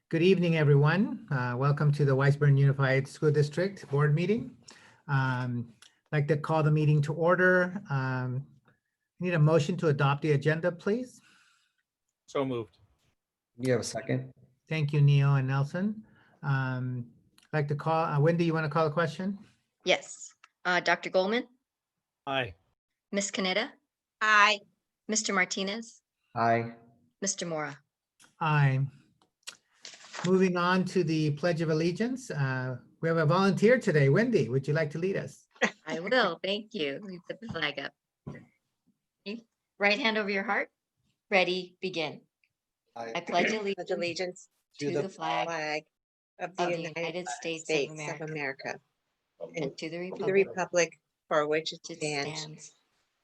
Good evening, everyone. Welcome to the Weisburn Unified School District Board meeting. I'd like to call the meeting to order. Need a motion to adopt the agenda, please. So moved. You have a second? Thank you, Neil and Nelson. I'd like to call, Wendy, you want to call the question? Yes. Dr. Goldman, Aye. Ms. Canetta, Aye. Mr. Martinez, Aye. Mr. Mora. Aye. Moving on to the Pledge of Allegiance. We have a volunteer today. Wendy, would you like to lead us? I will. Thank you. Let me put the flag up. Okay. Right hand over your heart. Ready, begin. I pledge Pledge allegiance to the flag flag of of the United States of America and to the to the republic republic for which it which stands, stands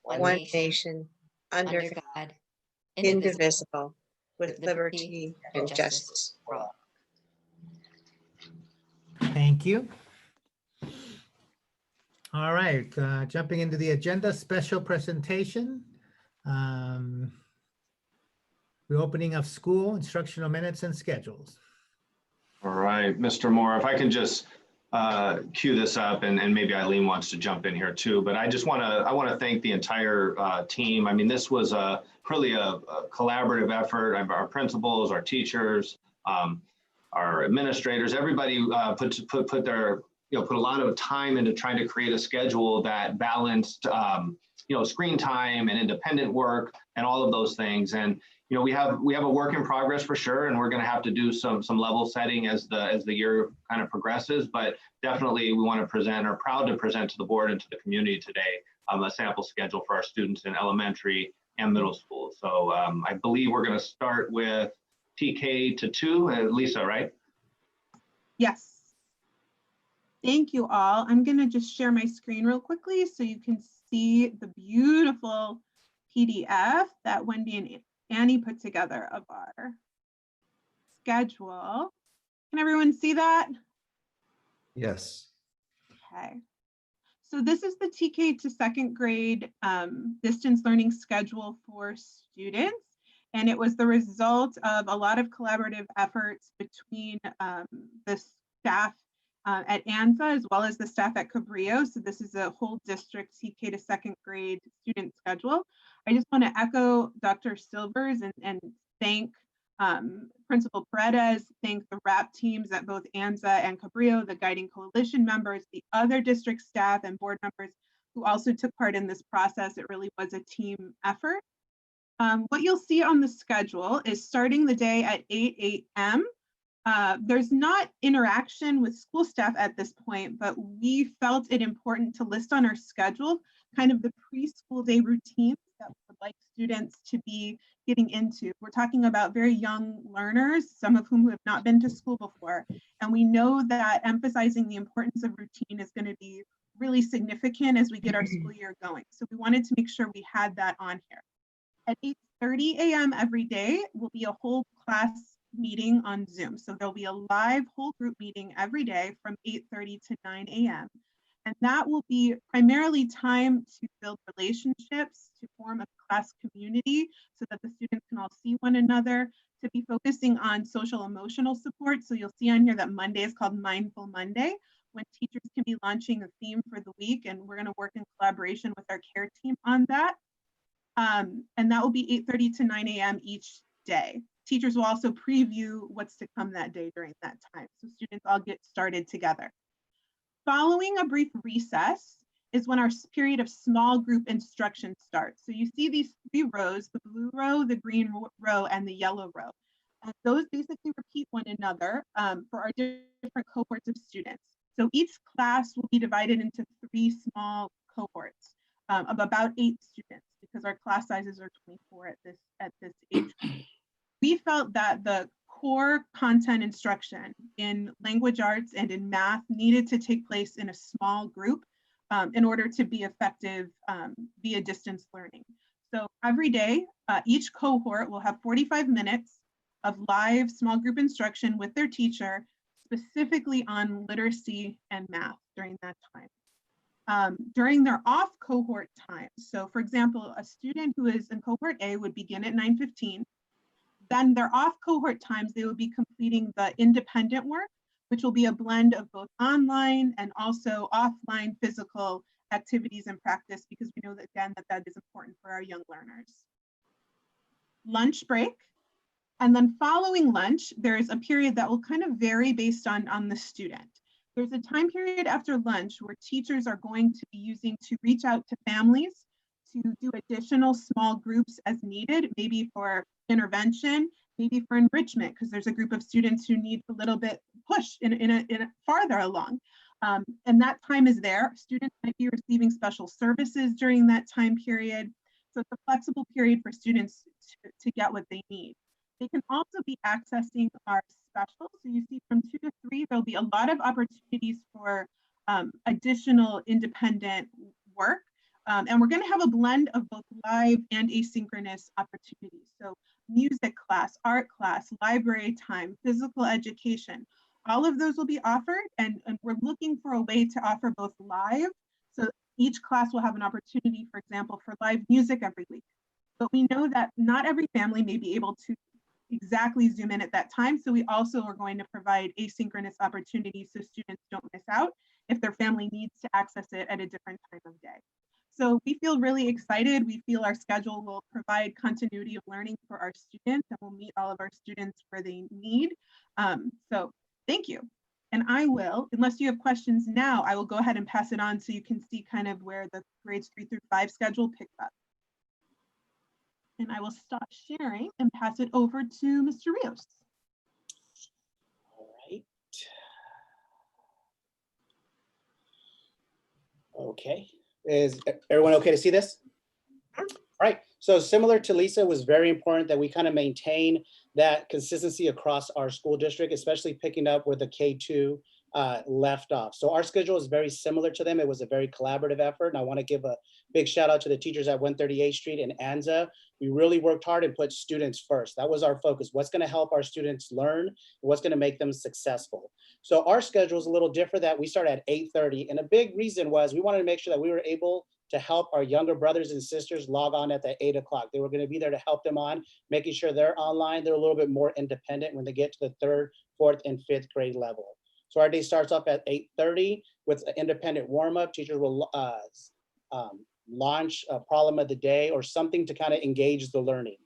one nation, under under God, indivisible, with with liberty and justice. for all. Thank you. All right, jumping into the agenda, special presentation. Reopening of school, instructional minutes and schedules. All right, Mr. Moore, if I can just cue this up, and maybe Eileen wants to jump in here too, but I just want to thank the entire team. I mean, this was really a collaborative effort. Our principals, our teachers, our administrators, everybody put their, put a lot of time into trying to create a schedule that balanced, screen time and independent work and all of those things. And we have a work in progress for sure, and we're going to have to do some level setting as the year kind of progresses. But definitely, we want to present, or proud to present to the board and to the community today, a sample schedule for our students in elementary and middle school. So I believe we're going to start with TK to 2, Lisa, right? Yes. Thank you all. I'm going to just share my screen real quickly so you can see the beautiful PDF that Wendy and Annie put together of our schedule. Can everyone see that? Yes. Okay. So this is the TK to second grade distance learning schedule for students. And it was the result of a lot of collaborative efforts between the staff at ANZA as well as the staff at Cabrillo. So this is a whole district TK to second grade student schedule. I just want to echo Dr. Silvers and thank Principal Paredes, thank the RAP teams at both ANZA and Cabrillo, the guiding coalition members, the other district staff and board members who also took part in this process. It really was a team effort. What you'll see on the schedule is starting the day at 8 a.m. There's not interaction with school staff at this point, but we felt it important to list on our schedule kind of the preschool day routines that we would like students to be getting into. We're talking about very young learners, some of whom have not been to school before. And we know that emphasizing the importance of routine is going to be really significant as we get our school year going. So we wanted to make sure we had that on here. At 8:30 a.m. every day will be a whole class meeting on Zoom. So there'll be a live whole group meeting every day from 8:30 to 9 a.m. And that will be primarily time to build relationships, to form a class community so that the students can all see one another, to be focusing on social emotional support. So you'll see on here that Monday is called Mindful Monday, when teachers can be launching a theme for the week, and we're going to work in collaboration with our care team on that. And that will be 8:30 to 9 a.m. each day. Teachers will also preview what's to come that day during that time. So students all get started together. Following a brief recess is when our period of small group instruction starts. So you see these 3 rows, the blue row, the green row, and the yellow row. And those basically repeat one another for our different cohorts of students. So each class will be divided into 3 small cohorts of about 8 students, because our class sizes are 24 at this age group. We felt that the core content instruction in language arts and in math needed to take place in a small group in order to be effective via distance learning. So every day, each cohort will have 45 minutes of live small group instruction with their teacher, specifically on literacy and math during that time. During their off cohort time, so for example, a student who is in cohort A would begin at 9:15. Then their off cohort times, they will be completing the independent work, which will be a blend of both online and also offline physical activities and practice, because we know that, again, that is important for our young learners. Lunch break. And then following lunch, there's a period that will kind of vary based on the student. There's a time period after lunch where teachers are going to be using to reach out to families to do additional small groups as needed, maybe for intervention, maybe for enrichment, because there's a group of students who need a little bit push in a farther along. And that time is there. Students might be receiving special services during that time period. So it's a flexible period for students to get what they need. They can also be accessing our specials. So you see from 2 to 3, there'll be a lot of opportunities for additional independent work. And we're going to have a blend of both live and asynchronous opportunities. So music class, art class, library time, physical education, all of those will be offered. And we're looking for a way to offer both live. So each class will have an opportunity, for example, for live music every week. But we know that not every family may be able to exactly Zoom in at that time. So we also are going to provide asynchronous opportunities so students don't miss out if their family needs to access it at a different time of day. So we feel really excited. We feel our schedule will provide continuity of learning for our students and will meet all of our students where they need. So thank you. And I will, unless you have questions now, I will go ahead and pass it on so you can see kind of where the grades 3 through 5 schedule picks up. And I will stop sharing and pass it over to Mr. Rios. All right. Okay, is everyone okay to see this? All right, so similar to Lisa, it was very important that we kind of maintain that consistency across our school district, especially picking up where the K2 left off. So our schedule is very similar to them. It was a very collaborative effort. And I want to give a big shout out to the teachers at 138th Street and Anza. We really worked hard and put students first. That was our focus. What's going to help our students learn? What's going to make them successful? So our schedule is a little different, that we start at 8:30. And a big reason was we wanted to make sure that we were able to help our younger brothers and sisters log on at the 8 o'clock. They were going to be there to help them on, making sure they're online. They're a little bit more independent when they get to the 3rd, 4th, and 5th grade level. So our day starts off at 8:30 with an independent warm-up. Teachers will launch a problem of the day or something to kind of engage the learning.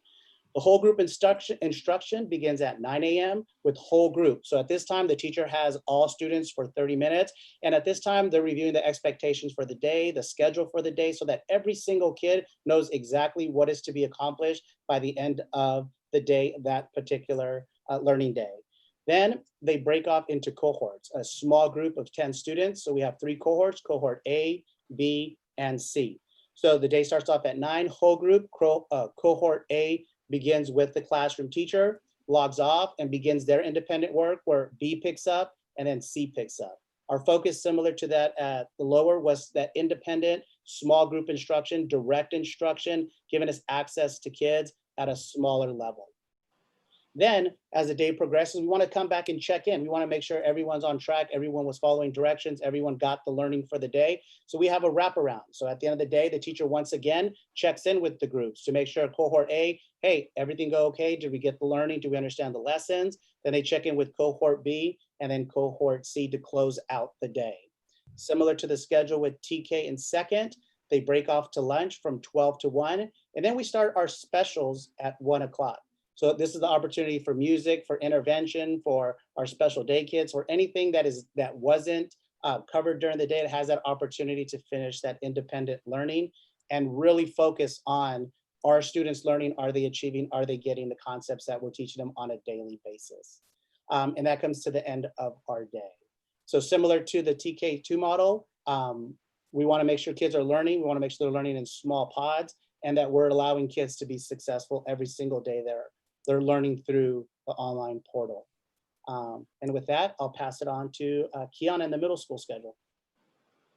The whole group instruction begins at 9 a.m. with whole group. So at this time, the teacher has all students for 30 minutes. And at this time, they're reviewing the expectations for the day, the schedule for the day, so that every single kid knows exactly what is to be accomplished by the end of the day, that particular learning day. Then they break off into cohorts, a small group of 10 students. So we have 3 cohorts, cohort A, B, and C. So the day starts off at 9, whole group, cohort A begins with the classroom teacher, logs off and begins their independent work, where B picks up and then C picks up. Our focus, similar to that at the lower, was that independent small group instruction, direct instruction, giving us access to kids at a smaller level. Then as the day progresses, we want to come back and check in. We want to make sure everyone's on track, everyone was following directions, everyone got the learning for the day. So we have a wraparound. So at the end of the day, the teacher once again checks in with the groups to make sure cohort A, hey, everything go okay? Did we get the learning? Do we understand the lessons? Then they check in with cohort B and then cohort C to close out the day. Similar to the schedule with TK in second, they break off to lunch from 12 to 1. And then we start our specials at 1 o'clock. So this is the opportunity for music, for intervention, for our special day kids, or anything that wasn't covered during the day that has that opportunity to finish that independent learning and really focus on our students learning. Are they achieving? Are they getting the concepts that we're teaching them on a daily basis? And that comes to the end of our day. So similar to the TK2 model, we want to make sure kids are learning. We want to make sure they're learning in small pods and that we're allowing kids to be successful every single day they're learning through the online portal. And with that, I'll pass it on to Keon and the middle school schedule.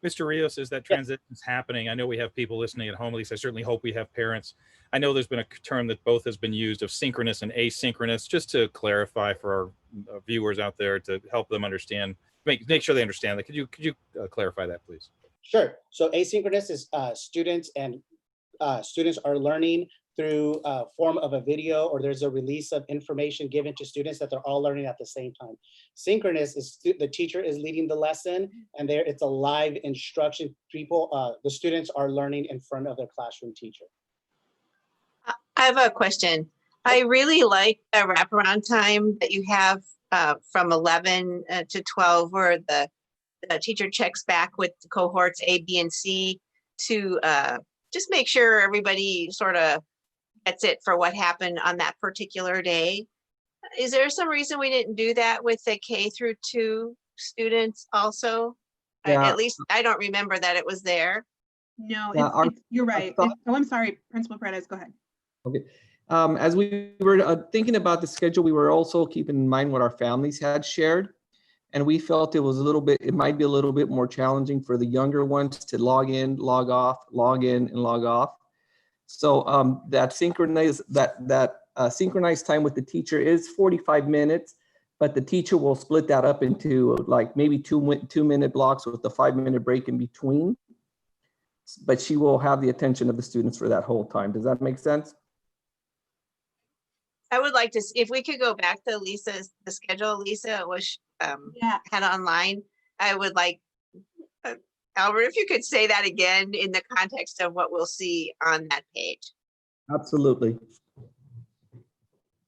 Mr. Rios, as that transition is happening, I know we have people listening at home. At least I certainly hope we have parents. I know there's been a term that both has been used of synchronous and asynchronous, just to clarify for our viewers out there to help them understand, make sure they understand that. Could you clarify that, please? Sure. So asynchronous is students are learning through a form of a video, or there's a release of information given to students that they're all learning at the same time. Synchronous is the teacher is leading the lesson, and there it's a live instruction. The students are learning in front of their classroom teacher. I have a question. I really like the wraparound time that you have from 11 to 12, where the teacher checks back with the cohorts A, B, and C to just make sure everybody sort of gets it for what happened on that particular day. Is there some reason we didn't do that with the K through 2 students also? Yeah. At least I don't remember that it was there. No, Yeah, you're right. thought- Oh, I'm sorry, Principal Paredes, go ahead. Okay. As we were thinking about the schedule, we were also keeping in mind what our families had shared. And we felt it might be a little bit more challenging for the younger ones to log in, log off, log in, and log off. So that synchronized time with the teacher is 45 minutes, but the teacher will split that up into like maybe 2-minute blocks with the 5-minute break in between. But she will have the attention of the students for that whole time. Does that make sense? I would like to, if we could go back to the schedule Lisa was Yeah, had online. I would like, Albert, if you could say that again in the context of what we'll see on that page. Absolutely.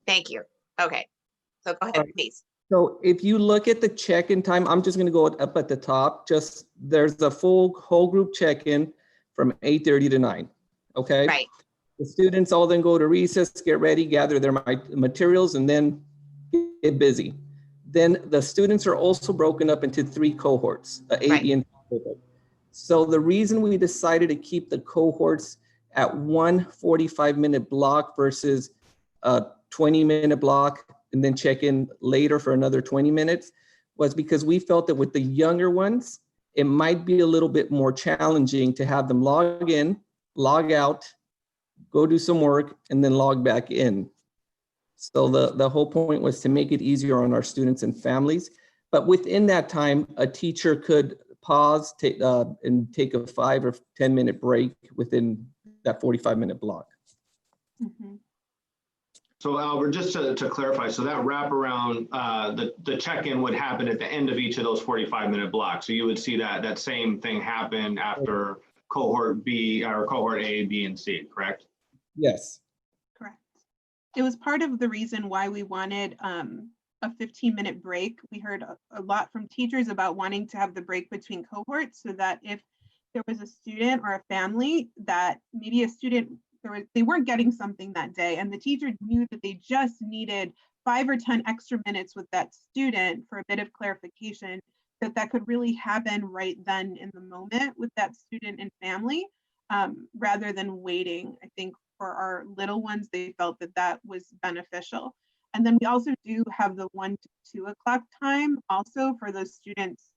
Thank you. Okay, so go ahead, Alright. please. So if you look at the check-in time, I'm just going to go up at the top. Just there's a full whole group check-in from 8:30 to 9. Okay. Right. The students all then go to recess, get ready, gather their materials, and then get busy. Then the students are also broken up into 3 cohorts, A, Right. B, and C cohort. So the reason we decided to keep the cohorts at 1 45-minute block versus a 20-minute block and then check in later for another 20 minutes was because we felt that with the younger ones, it might be a little bit more challenging to have them log in, log out, go do some work, and then log back in. So the whole point was to make it easier on our students and families. But within that time, a teacher could pause and take a 5 or 10-minute break within that 45-minute block. mhm. So Albert, just to clarify, so that wraparound, the check-in would happen at the end of each of those 45-minute blocks. So you would see that same thing happen after cohort B or cohort A, B, and C, correct? Yes. Correct. It was part of the reason why we wanted a 15-minute break. We heard a lot from teachers about wanting to have the break between cohorts so that if there was a student or a family that maybe a student, they weren't getting something that day and the teacher knew that they just needed 5 or 10 extra minutes with that student for a bit of clarification, that could really happen right then in the moment with that student and family, rather than waiting. I think for our little ones, they felt that was beneficial. And then we also do have the 1 to 2 o'clock time also for those students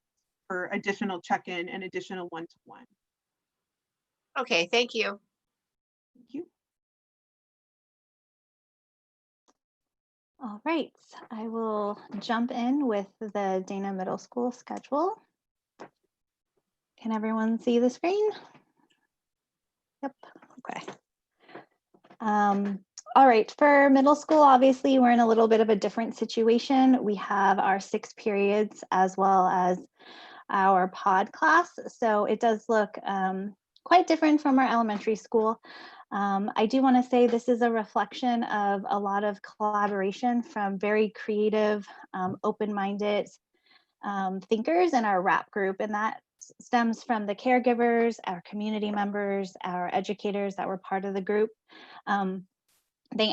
for additional check-in and additional one-to-one. Okay, thank you. Thank you. All right, I will jump in with the Dana Middle School schedule. Can everyone see the screen? Yep, okay. All right, for middle school, obviously, we're in a little bit of a different situation. We have our 6 periods as well as our pod class. So it does look quite different from our elementary school. I do want to say this is a reflection of a lot of collaboration from very creative, open-minded thinkers in our RAP group, and that stems from the caregivers, our community members, our educators that were part of the group.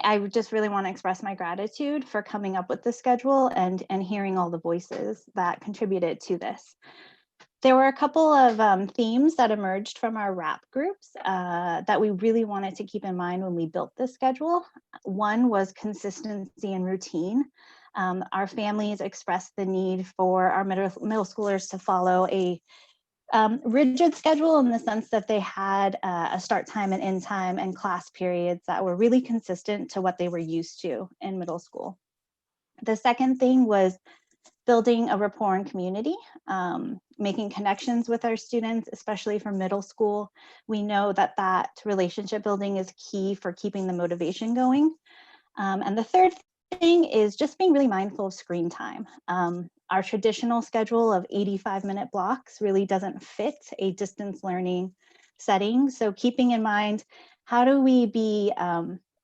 I just really want to express my gratitude for coming up with the schedule and hearing all the voices that contributed to this. There were a couple of themes that emerged from our RAP groups that we really wanted to keep in mind when we built this schedule. One was consistency and routine. Our families expressed the need for our middle schoolers to follow a rigid schedule in the sense that they had a start time and end time and class periods that were really consistent to what they were used to in middle school. The second thing was building a rapport and community, making connections with our students, especially for middle school. We know that that relationship building is key for keeping the motivation going. And the third thing is just being really mindful of screen time. Our traditional schedule of 85-minute blocks really doesn't fit a distance learning setting. So keeping in mind, how do we be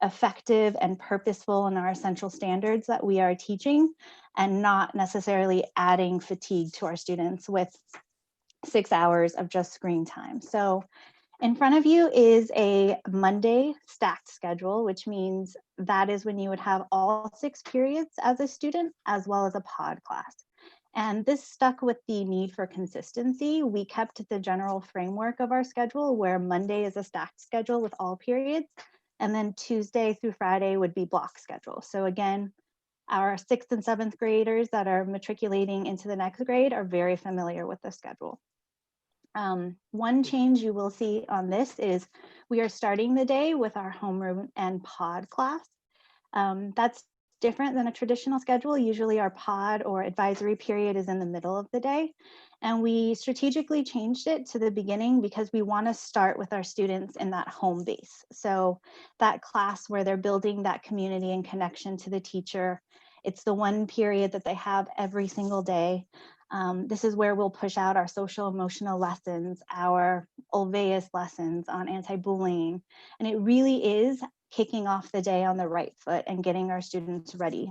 effective and purposeful in our essential standards that we are teaching, and not necessarily adding fatigue to our students with 6 hours of just screen time. So in front of you is a Monday stacked schedule, which means that is when you would have all 6 periods as a student, as well as a pod class. And this stuck with the need for consistency. We kept the general framework of our schedule, where Monday is a stacked schedule with all periods, and then Tuesday through Friday would be block schedule. So again, our 6th and 7th graders that are matriculating into the next grade are very familiar with the schedule. One change you will see on this is we are starting the day with our homeroom and pod class. That's different than a traditional schedule. Usually our pod or advisory period is in the middle of the day. And we strategically changed it to the beginning because we want to start with our students in that home base. So that class where they're building that community and connection to the teacher. It's the one period that they have every single day. This is where we'll push out our social emotional lessons, our Olveus lessons on anti-bullying. And it really is kicking off the day on the right foot and getting our students ready.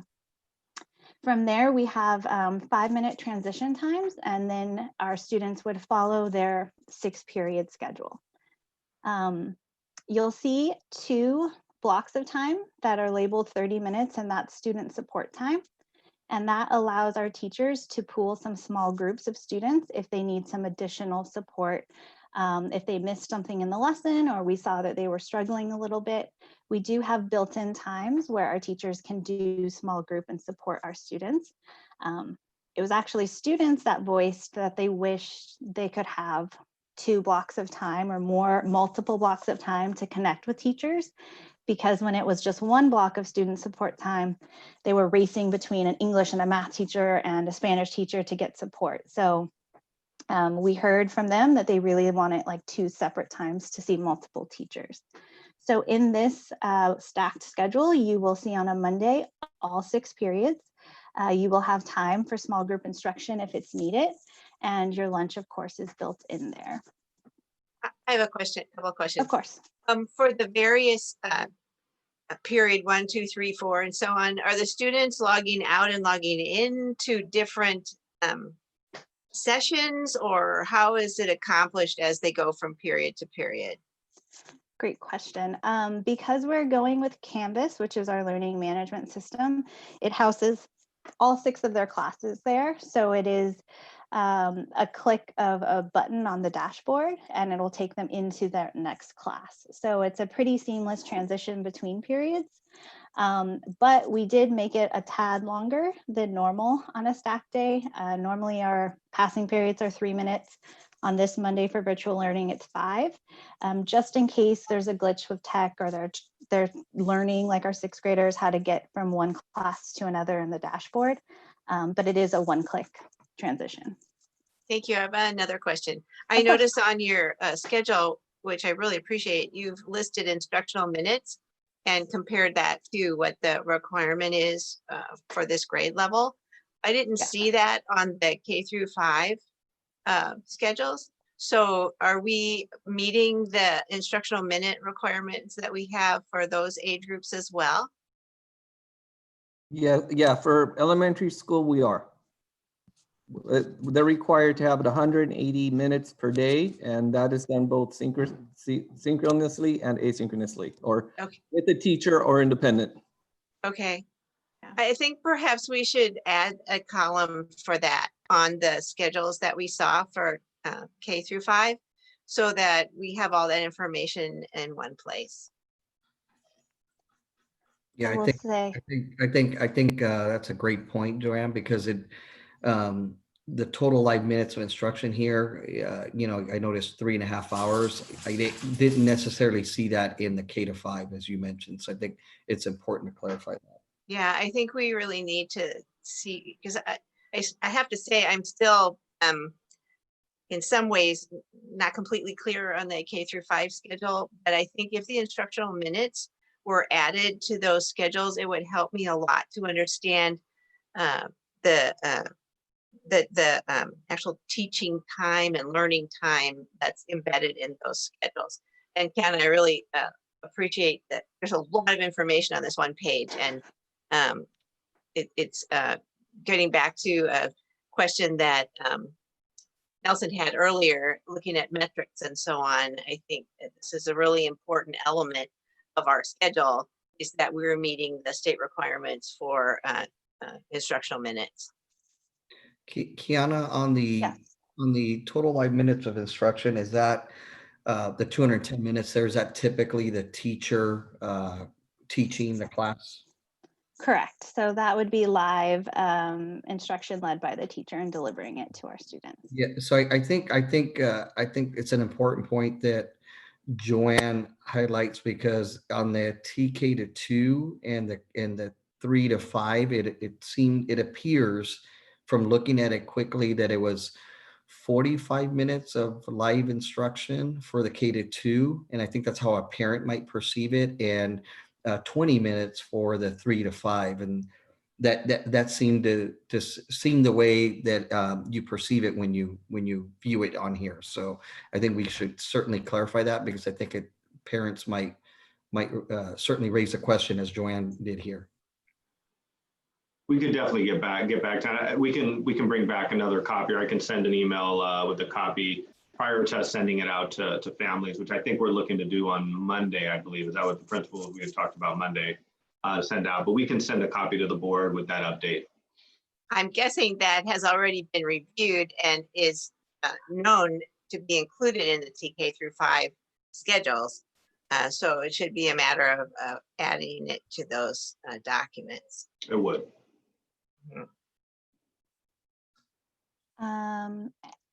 From there, we have 5-minute transition times, and then our students would follow their 6-period schedule. You'll see 2 blocks of time that are labeled 30 minutes, and that's student support time. And that allows our teachers to pool some small groups of students if they need some additional support. If they missed something in the lesson, or we saw that they were struggling a little bit, we do have built-in times where our teachers can do small group and support our students. It was actually students that voiced that they wished they could have 2 blocks of time or more, multiple blocks of time to connect with teachers, because when it was just 1 block of student support time, they were racing between an English and a math teacher and a Spanish teacher to get support. So we heard from them that they really wanted like 2 separate times to see multiple teachers. So in this stacked schedule, you will see on a Monday, all 6 periods. You will have time for small group instruction if it's needed, and your lunch, of course, is built in there. I have a question, a couple of questions. Of course. For the various period 1, 2, 3, 4, and so on, are the students logging out and logging in to different sessions, or how is it accomplished as they go from period to period? Great question. Because we're going with Canvas, which is our learning management system, it houses all 6 of their classes there. So it is a click of a button on the dashboard, and it'll take them into their next class. So it's a pretty seamless transition between periods. But we did make it a tad longer than normal on a stacked day. Normally our passing periods are 3 minutes. On this Monday for virtual learning, it's 5. Just in case there's a glitch with tech, or they're learning, like our 6th graders, how to get from one class to another in the dashboard. But it is a 1-click transition. Thank you. I have another question. I noticed on your schedule, which I really appreciate, you've listed instructional minutes and compared that to what the requirement is for this grade level. I didn't see that on the K through 5 schedules. So are we meeting the instructional minute requirements that we have for those age groups as well? Yeah, for elementary school, we are. They're required to have it 180 minutes per day, and that is done both synchronously and asynchronously, or with the teacher or independent. Okay. I think perhaps we should add a column for that on the schedules that we saw for K through 5, so that we have all that information in one place. Yeah, I think that's a great point, Joanne, because it the total live minutes of instruction here, I noticed 3.5 hours. I didn't necessarily see that in the K to 5, as you mentioned. So I think it's important to clarify that. Yeah, I think we really need to see, because I have to say, I'm still in some ways not completely clear on the K through 5 schedule, but I think if the instructional minutes were added to those schedules, it would help me a lot to understand the actual teaching time and learning time that's embedded in those schedules. And Ken, I really appreciate that there's a lot of information on this one page, and it's getting back to a question that Nelson had earlier, looking at metrics and so on. I think that this is a really important element of our schedule, is that we're meeting the state requirements for instructional minutes. Kiana, on the total live minutes of instruction, is that the 210 minutes there, is that typically the teacher teaching the class? Correct. So that would be live instruction led by the teacher and delivering it to our students. Yeah, so I think it's an important point that Joanne highlights, because on the TK to 2 and the 3 to 5, it appears from looking at it quickly that it was 45 minutes of live instruction for the K to 2, and I think that's how a parent might perceive it, and 20 minutes for the 3 to 5, and that seemed to seem the way that you perceive it when you view it on here. So I think we should certainly clarify that, because I think parents might certainly raise a question, as Joanne did here. We could definitely get back to it. We can bring back another copy, or I can send an email with a copy prior to us sending it out to families, which I think we're looking to do on Monday, I believe. Is that what the principal we had talked about Monday? Send out, but we can send a copy to the board with that update. I'm guessing that has already been reviewed and is known to be included in the TK through 5 schedules. So it should be a matter of adding it to those documents. It would.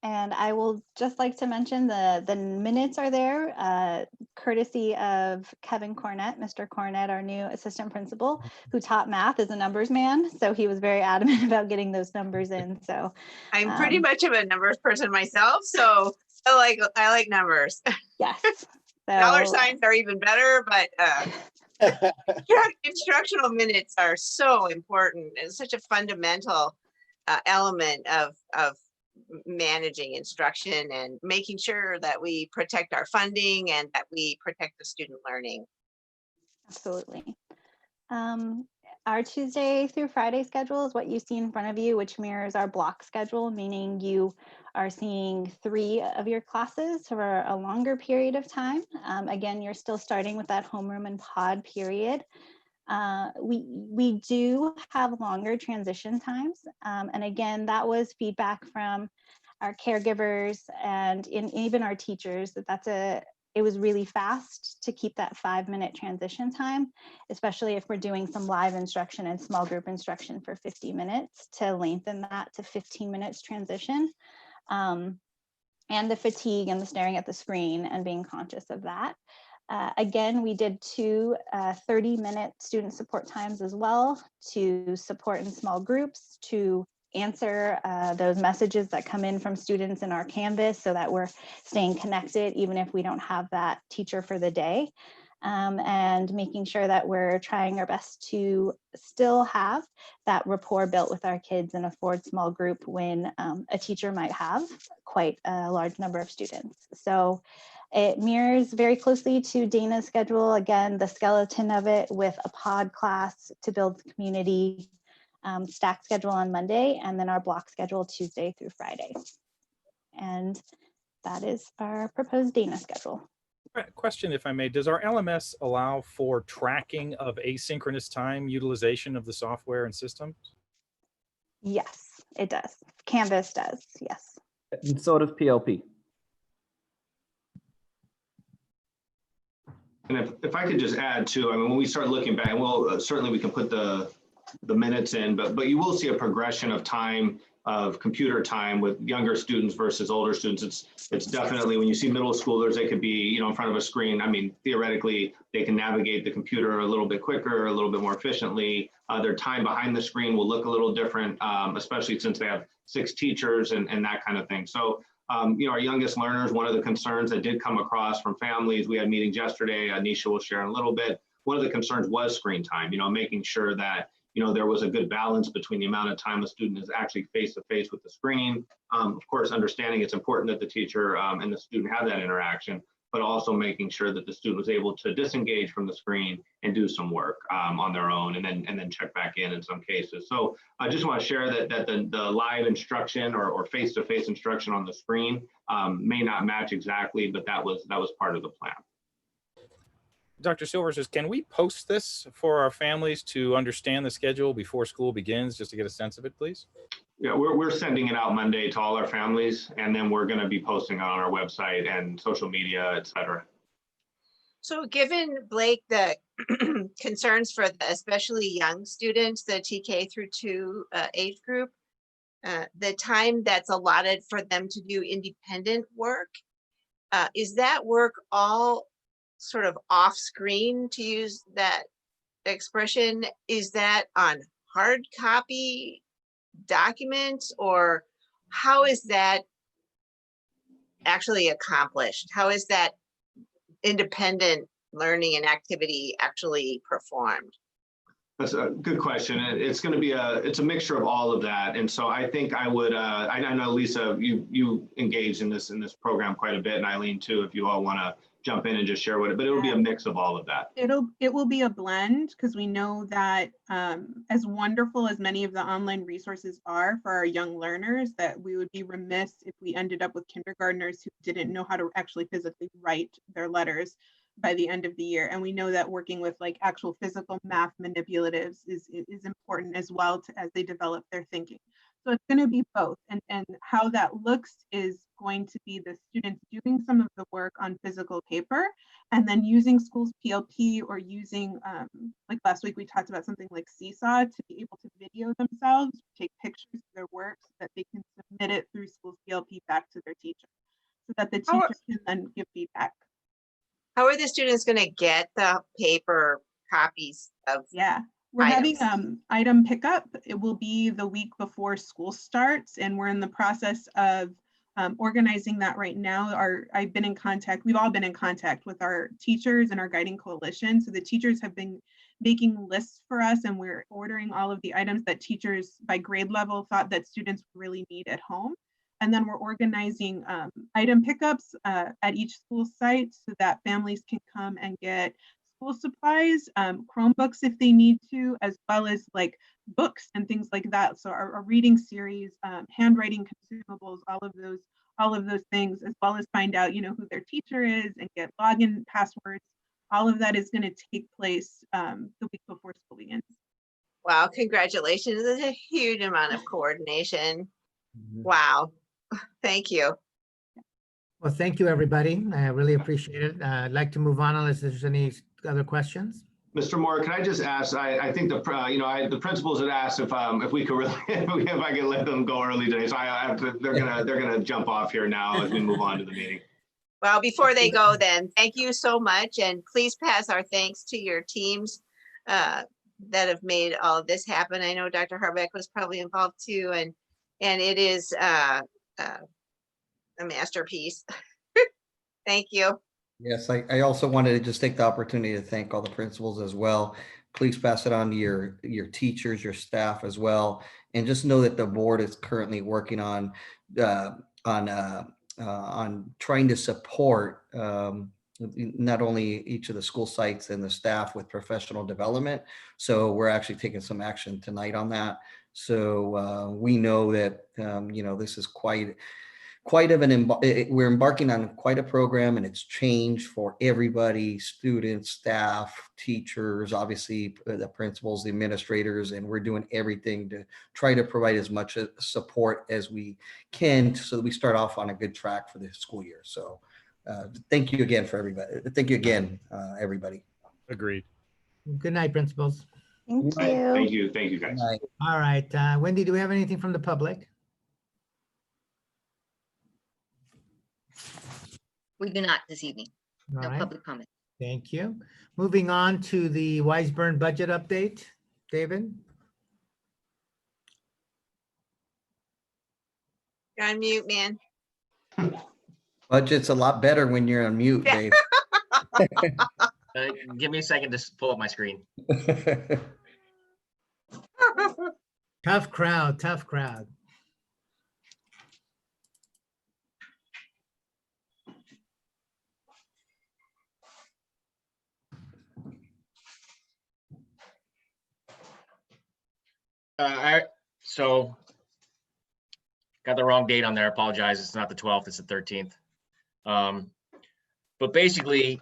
And I will just like to mention the minutes are there, courtesy of Kevin Cornett, Mr. Cornett, our new assistant principal, who taught math, as a numbers man. So he was very adamant about getting those numbers in. So I'm pretty much of a numbers person myself, so I like numbers. yes. Dollar signs are even better, but instructional minutes are so important. It's such a fundamental element of managing instruction and making sure that we protect our funding and that we protect the student learning. Absolutely. Our Tuesday through Friday schedule is what you see in front of you, which mirrors our block schedule, meaning you are seeing 3 of your classes for a longer period of time. Again, you're still starting with that homeroom and pod period. We do have longer transition times. And again, that was feedback from our caregivers and even our teachers, it was really fast to keep that 5-minute transition time, especially if we're doing some live instruction and small group instruction for 50 minutes, to lengthen that to 15 minutes transition. And the fatigue and the staring at the screen and being conscious of that. Again, we did 2 30-minute student support times as well, to support in small groups, to answer those messages that come in from students in our Canvas, so that we're staying connected even if we don't have that teacher for the day, and making sure that we're trying our best to still have that rapport built with our kids in a forward small group when a teacher might have quite a large number of students. So it mirrors very closely to Dana's schedule. Again, the skeleton of it with a pod class to build community, stack schedule on Monday, and then our block schedule Tuesday through Friday. And that is our proposed Dana schedule. Question, if I may, does our LMS allow for tracking of asynchronous time utilization of the software and systems? Yes, it does. Canvas does, yes. And so does PLP. And if I could just add too, I mean, when we start looking back, and we'll certainly we can put the the minutes in, but you will see a progression of time of computer time with younger students versus older students. It's definitely, when you see middle schoolers, they could be, you know, in front of a screen. I mean, theoretically, they can navigate the computer a little bit quicker, a little bit more efficiently. Their time behind the screen will look a little different, especially since they have 6 teachers and that kind of thing. So, you know, our youngest learners, one of the concerns that did come across from families, we had meetings yesterday, Anisha will share in a little bit. One of the concerns was screen time, you know, making sure that, you know, there was a good balance between the amount of time a student is actually face-to-face with the screen. Of course, understanding it's important that the teacher and the student have that interaction, but also making sure that the student was able to disengage from the screen and do some work on their own, and then check back in some cases. So I just want to share that the live instruction or face-to-face instruction on the screen may not match exactly, but that was part of the plan. Dr. Silver says, can we post this for our families to understand the schedule before school begins, just to get a sense of it, please? Yeah, we're sending it out Monday to all our families, and then we're going to be posting it on our website and social media, et cetera. So given, Blake, the concerns for the especially young students, the TK through 2 age group, the time that's allotted for them to do independent work, is that work all sort of off screen, to use that expression? Is that on hard copy documents, or how is that actually accomplished? How is that independent learning and activity actually performed? That's a good question. It's going to be it's a mixture of all of that. And so I think I would, I know Lisa, you engaged in this program quite a bit, and Eileen too, if you all want to jump in and just share what it, but it'll be a mix of all of that. It will be a blend, because we know that as wonderful as many of the online resources are for our young learners, that we would be remiss if we ended up with kindergartners who didn't know how to actually physically write their letters by the end of the year. And we know that working with like actual physical math manipulatives is important as well as they develop their thinking. So it's going to be both. And how that looks is going to be the students doing some of the work on physical paper, and then using schools PLP, or using, like last week, we talked about something like Seesaw, to be able to video themselves, take pictures of their work so that they can submit it through schools PLP back to their teacher, so that the teacher can then give feedback. How are the students going to get the paper copies of? Yeah, we're items? having item pickup. It will be the week before school starts, and we're in the process of organizing that right now. We've all been in contact with our teachers and our guiding coalition. So the teachers have been making lists for us, and we're ordering all of the items that teachers by grade level thought that students really need at home. And then we're organizing item pickups at each school site so that families can come and get school supplies, Chromebooks if they need to, as well as like books and things like that. So our reading series, handwriting consumables, all of those things, as well as find out, who their teacher is and get login passwords. All of that is going to take place the week before school begins. Wow, congratulations. It's a huge amount of coordination. Wow. Thank you. Well, thank you, everybody. I really appreciate it. I'd like to move on unless there's any other questions. Mr. Moore, can I just ask? I think the principals had asked if we could really, if I could let them go early today. So I have to. They're gonna jump off here now as we move on to the meeting. Well, before they go, then thank you so much, and please pass our thanks to your teams that have made all of this happen. I know Dr. Harbeck was probably involved too, and it is a masterpiece. Thank you. Yes, I also wanted to just take the opportunity to thank all the principals as well. Please pass it on to your teachers, your staff as well. And just know that the board is currently working on trying to support not only each of the school sites and the staff with professional development. So we're actually taking some action tonight on that. So we know that, this is we're embarking on quite a program, and it's change for everybody, students, staff, teachers, obviously the principals, the administrators, and we're doing everything to try to provide as much support as we can so that we start off on a good track for the school year. So thank you again for everybody. Thank you again, everybody. Agreed. Good night, principals. Thank Right. you. Thank you. Thank you, guys. Night. All right, Wendy, do we have anything from the public? We do not this evening. All No right, public comment. thank you. Moving on to the Weisburn budget update. David? You're on mute, man. Budget's a lot better when you're on mute, Yeah. Dave. Give me a second to pull up my screen. Tough crowd, tough crowd. So got the wrong date on there. I apologize. It's not the 12th, it's the 13th. But basically,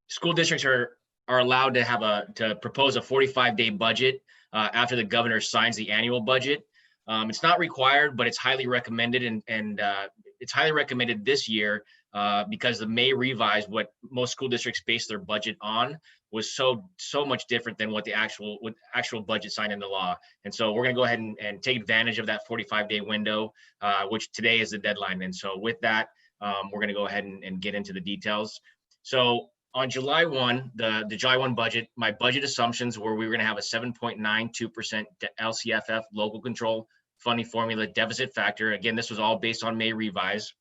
school districts are allowed to to propose a 45-day budget after the governor signs the annual budget. It's not required, but it's highly recommended, and it's highly recommended this year because the May revise, what most school districts base their budget on, was so much different than what the actual budget signed into law. And so we're going to go ahead and take advantage of that 45-day window, which today is the deadline. And so with that, we're going to go ahead and get into the details. So on July 1, the July 1 budget, my budget assumptions were we were going to have a 7.92% LCFF local control funding formula deficit factor. Again, this was all based on May revise.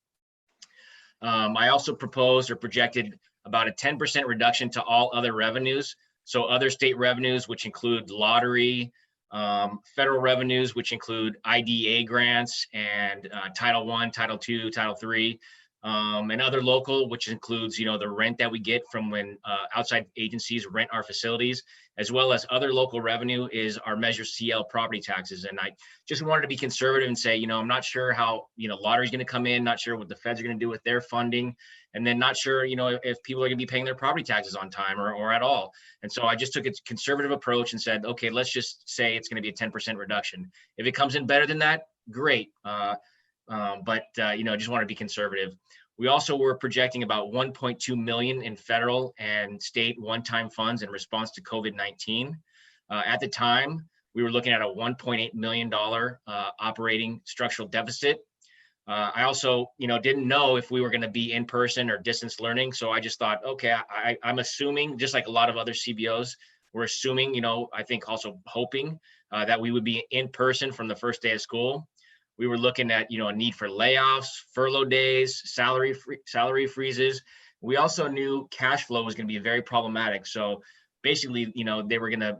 I also proposed or projected about a 10% reduction to all other revenues. So other state revenues, which include lottery, federal revenues, which include IDA grants and Title I, Title II, Title III, and other local, which includes, the rent that we get from when outside agencies rent our facilities, as well as other local revenue is our Measure CL property taxes. And I just wanted to be conservative and say, I'm not sure how, lottery is going to come in, not sure what the feds are going to do with their funding, and then not sure, if people are going to be paying their property taxes on time or at all. And so I just took a conservative approach and said, okay, let's just say it's going to be a 10% reduction. If it comes in better than that, great. But just want to be conservative. We also were projecting about 1.2 million in federal and state one-time funds in response to COVID-19. At the time, we were looking at a $1.8 million operating structural deficit. I also, didn't know if we were going to be in person or distance learning. So I just thought, okay, I'm assuming, just like a lot of other CBOs, we're assuming, I think also hoping that we would be in person from the first day of school. We were looking at, a need for layoffs, furlough days, salary freezes. We also knew cash flow was going to be very problematic. So basically, they were going to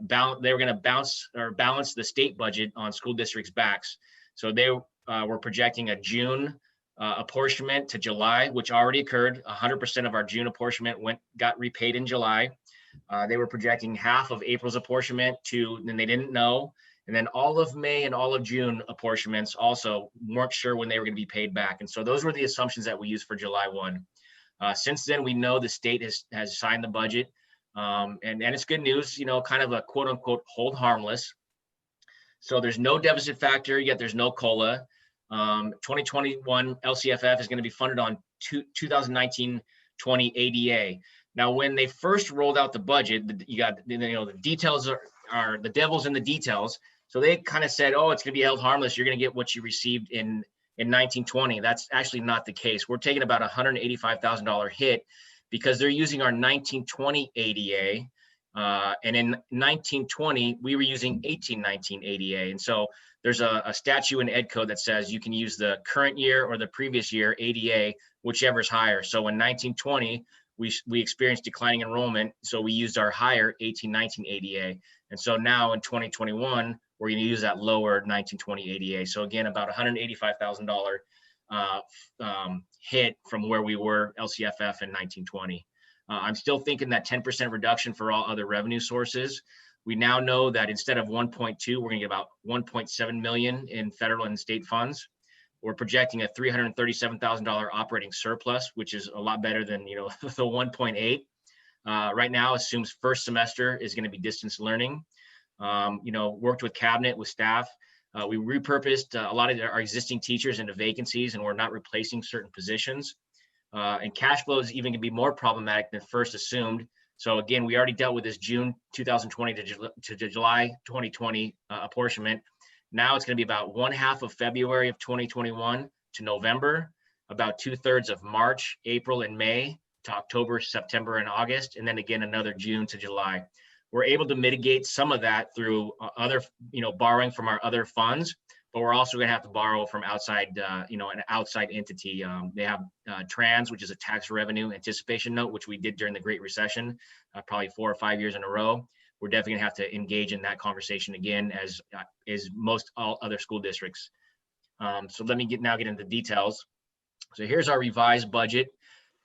balance the state budget on school districts' backs. So they were projecting a June apportionment to July, which already occurred. 100% of our June apportionment got repaid in July. They were projecting half of April's apportionment and they didn't know. And then all of May and all of June apportionments also weren't sure when they were going to be paid back. And so those were the assumptions that we used for July 1. Since then, we know the state has signed the budget. And it's good news, kind of a quote unquote hold harmless. So there's no deficit factor, yet there's no COLA. 2021 LCFF is going to be funded on 2019-20 ADA. Now, when they first rolled out the budget, you got, the details are the devil's in the details. So they kind of said, oh, it's going to be held harmless. You're going to get what you received in 1920. That's actually not the case. We're taking about $185,000 hit because they're using our 1920 ADA. And in 1920, we were using 1819 ADA. And so there's a statute in Ed Code that says you can use the current year or the previous year ADA, whichever is higher. So in 1920, we experienced declining enrollment. So we used our higher 1819 ADA. And so now in 2021, we're going to use that lower 1920 ADA. So again, about $185,000 hit from where we were LCFF in 1920. I'm still thinking that 10% reduction for all other revenue sources. We now know that instead of 1.2, we're going to get about 1.7 million in federal and state funds. We're projecting a $337,000 operating surplus, which is a lot better than the 1.8. Right now assumes first semester is going to be distance learning. Worked with cabinet, with staff. We repurposed a lot of our existing teachers into vacancies, and we're not replacing certain positions. And cash flow is even going to be more problematic than first assumed So again, we already dealt with this June 2020 to July 2020 apportionment. Now it's going to be about 1/2 of February of 2021 to November, about 2/3 of March, April, and May to October, September, and August, and then again another June to July. We're able to mitigate some of that through other, borrowing from our other funds, but we're also going to have to borrow from outside, an outside entity. They have TRANS, which is a tax revenue anticipation note, which we did during the Great Recession, probably 4 or 5 years in a row. We're definitely gonna have to engage in that conversation again, as is most all other school districts. So let me now get into the details. So here's our revised budget.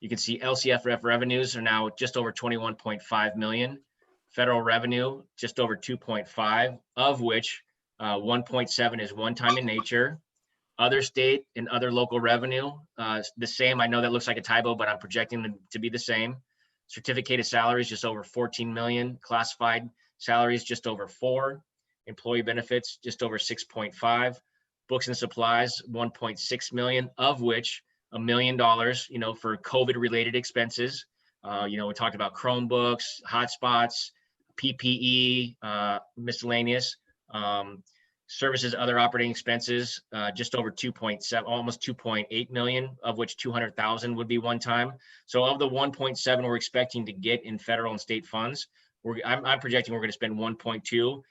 You can see LCFF revenues are now just over 21.5 million. Federal revenue, just over 2.5, of which 1.7 is one-time in nature. Other state and other local revenue, the same. I know that looks like a typo, but I'm projecting them to be the same. Certificated salaries, just over 14 million. Classified salaries, just over 4. Employee benefits, just over 6.5. Books and supplies, 1.6 million, of which $1 million, for COVID-related expenses. We talked about Chromebooks, hotspots, PPE, miscellaneous. Services, other operating expenses, just over 2.7, almost 2.8 million, of which 200,000 would be one time. So of the 1.7 we're expecting to get in federal and state funds, I'm projecting we're going to spend 1.2,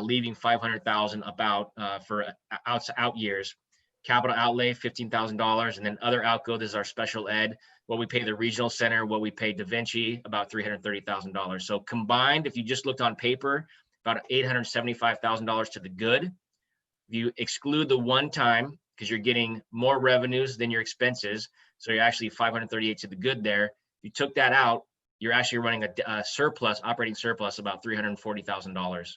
leaving 500,000 about for out years. Capital outlay, $15,000, and then other outgo, this is our special ed, what we pay the regional center, what we pay Da Vinci, about $330,000. So combined, if you just looked on paper, about $875,000 to the good. If you exclude the one time, because you're getting more revenues than your expenses, so you're actually 538 to the good there. If you took that out, you're actually running a surplus, operating surplus, about $340,000.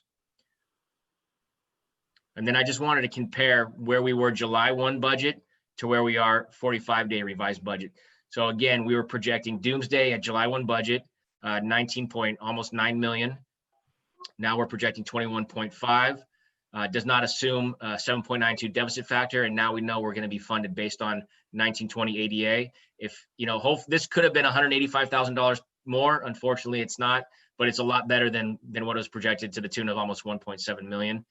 And then I just wanted to compare where we were July 1 budget to where we are 45-day revised budget. So again, we were projecting doomsday at July 1 budget, almost 9 million. Now we're projecting 21.5. Does not assume 7.92 deficit factor, and now we know we're going to be funded based on 1920 ADA. If this could have been $185,000 more. Unfortunately, it's not, but it's a lot better than what was projected, to the tune of almost 1.7 million.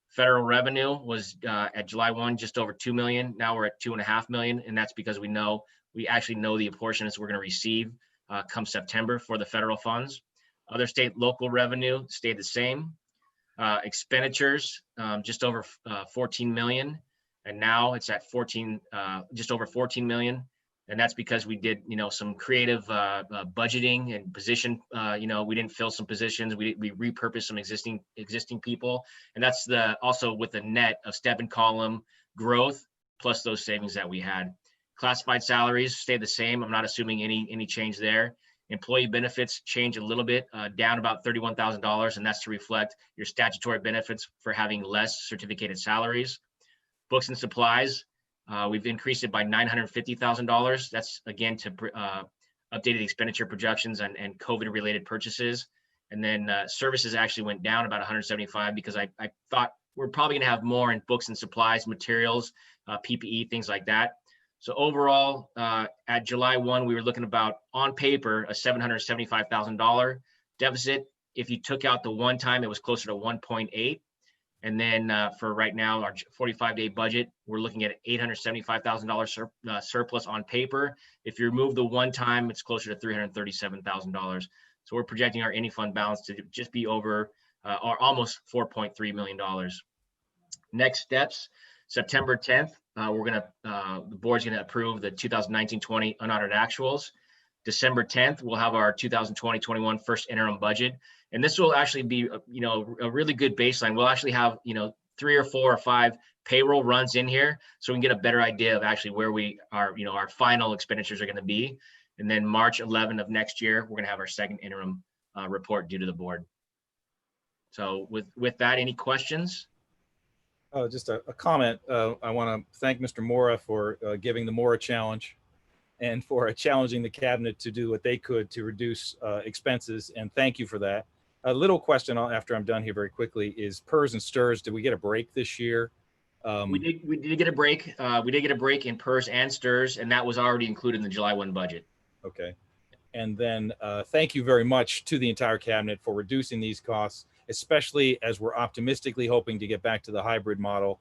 Federal revenue was at July 1 just over 2 million. Now we're at 2.5 million, and that's because we actually know the apportionments we're going to receive come September for the federal funds. Other state local revenue stayed the same. Expenditures, just over 14 million, and now it's at just over 14 million. And that's because we did, some creative budgeting and position. We didn't fill some positions. We repurposed some existing people, and that's also with the net of step and column growth plus those savings that we had. Classified salaries stayed the same. I'm not assuming any change there. Employee benefits change a little bit, down about $31,000, and that's to reflect your statutory benefits for having less certificated salaries. Books and supplies, we've increased it by $950,000. That's again to updated expenditure projections and COVID-related purchases. And then services actually went down about 175 because I thought we're probably going to have more in books and supplies, materials, PPE, things like that. So overall, at July 1, we were looking about, on paper, a $775,000 deficit. If you took out the one time, it was closer to 1.8. And then for right now, our 45-day budget, we're looking at $875,000 surplus on paper. If you remove the one time, it's closer to $337,000. So we're projecting our any fund balance to just be over or almost $4.3 million. Next steps, September 10th, the board's gonna approve the 2019-20 unaudited actuals. December 10th, we'll have our 2020-21 first interim budget. And this will actually be, a really good baseline. We'll actually have, 3 or 4 or 5 payroll runs in here, so we can get a better idea of actually where we are, our final expenditures are going to be. And then March 11 of next year, we're going to have our second interim report due to the board. So with that, any questions? Oh, just a comment. I want to thank Mr. Mora for giving the Mora challenge and for challenging the cabinet to do what they could to reduce expenses. And thank you for that. A little question after I'm done here very quickly is PERS and STIRS. Did we get a break this year? We did get a break. We did get a break in PERS and STIRS, and that was already included in the July 1 budget. Okay. And then thank you very much to the entire cabinet for reducing these costs, especially as we're optimistically hoping to get back to the hybrid model.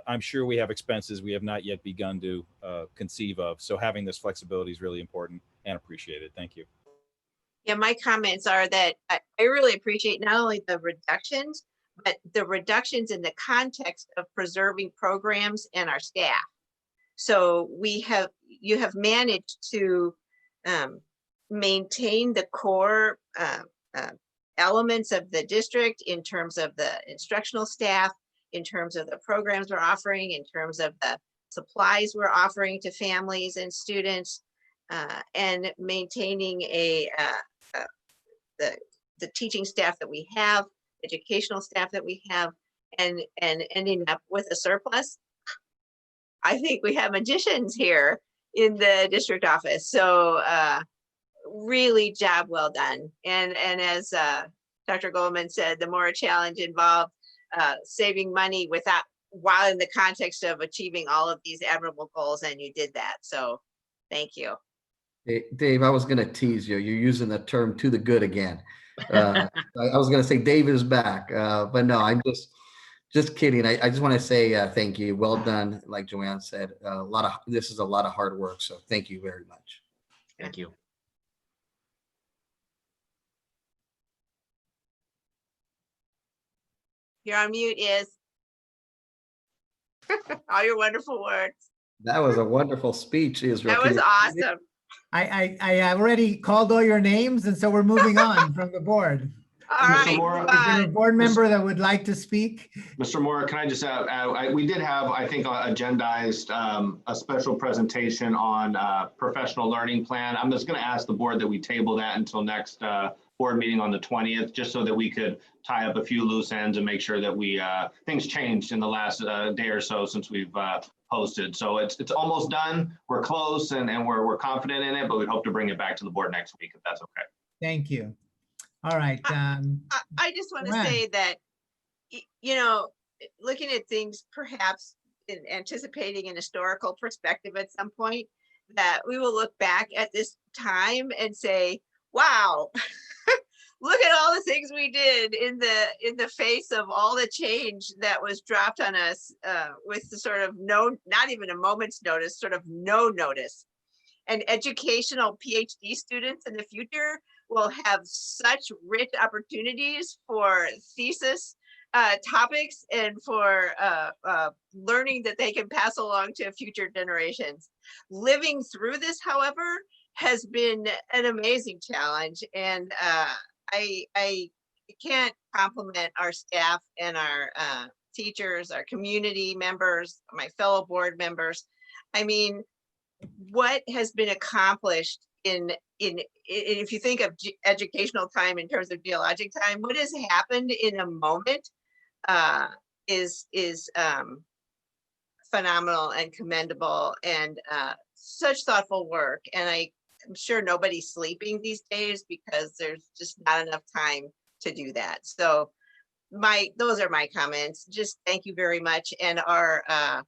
I'm sure we have expenses we have not yet begun to conceive of. So having this flexibility is really important and appreciated. Thank you. Yeah, my comments are that I really appreciate not only the reductions, but the reductions in the context of preserving programs and our staff. So you have managed to maintain the core elements of the district in terms of the instructional staff, in terms of the programs we're offering, in terms of the supplies we're offering to families and students, and maintaining the teaching staff that we have, educational staff that we have, and ending up with a surplus. I think we have magicians here in the district office. So really job well done. And as Dr. Goldman said, the more a challenge involved saving money while in the context of achieving all of these admirable goals, and you did that. So thank you. Hey, Dave, I was going to tease you. You're using the term "to the good" again. I was going to say Dave is back, but no, I'm just kidding. I just want to say thank you. Well done. Like Joanne said, this is a lot of hard work. So thank you very much. Thank you. You're on mute, is all your wonderful words. That was a wonderful speech, Israel. That was awesome. I already called all your names, and so we're moving on from the board. All right. Mora, Is there a board member that would like to speak? Mr. Mora, can I just we did have, I think, agendized a special presentation on professional learning plan. I'm just going to ask the board that we table that until next board meeting on the 20th, just so that we could tie up a few loose ends and make sure that we things changed in the last day or so since we've posted. So it's almost done. We're close and we're confident in it, but we hope to bring it back to the board next week if that's okay. Thank you. All right. I just want to say that, you know, looking at things perhaps in anticipating an historical perspective at some point, that we will look back at this time and say, wow, look at all the things we did in the face of all the change that was dropped on us with the sort of not even a moment's notice, sort of no notice. And educational PhD students in the future will have such rich opportunities for thesis topics and for learning that they can pass along to future generations. Living through this, however, has been an amazing challenge. And I can't compliment our staff and our teachers, our community members, my fellow board members. I mean, what has been accomplished if you think of educational time in terms of geologic time, what has happened in a moment is phenomenal and commendable, and such thoughtful work. And I'm sure nobody's sleeping these days because there's just not enough time to do that. So those are my comments. Just thank you very much. And our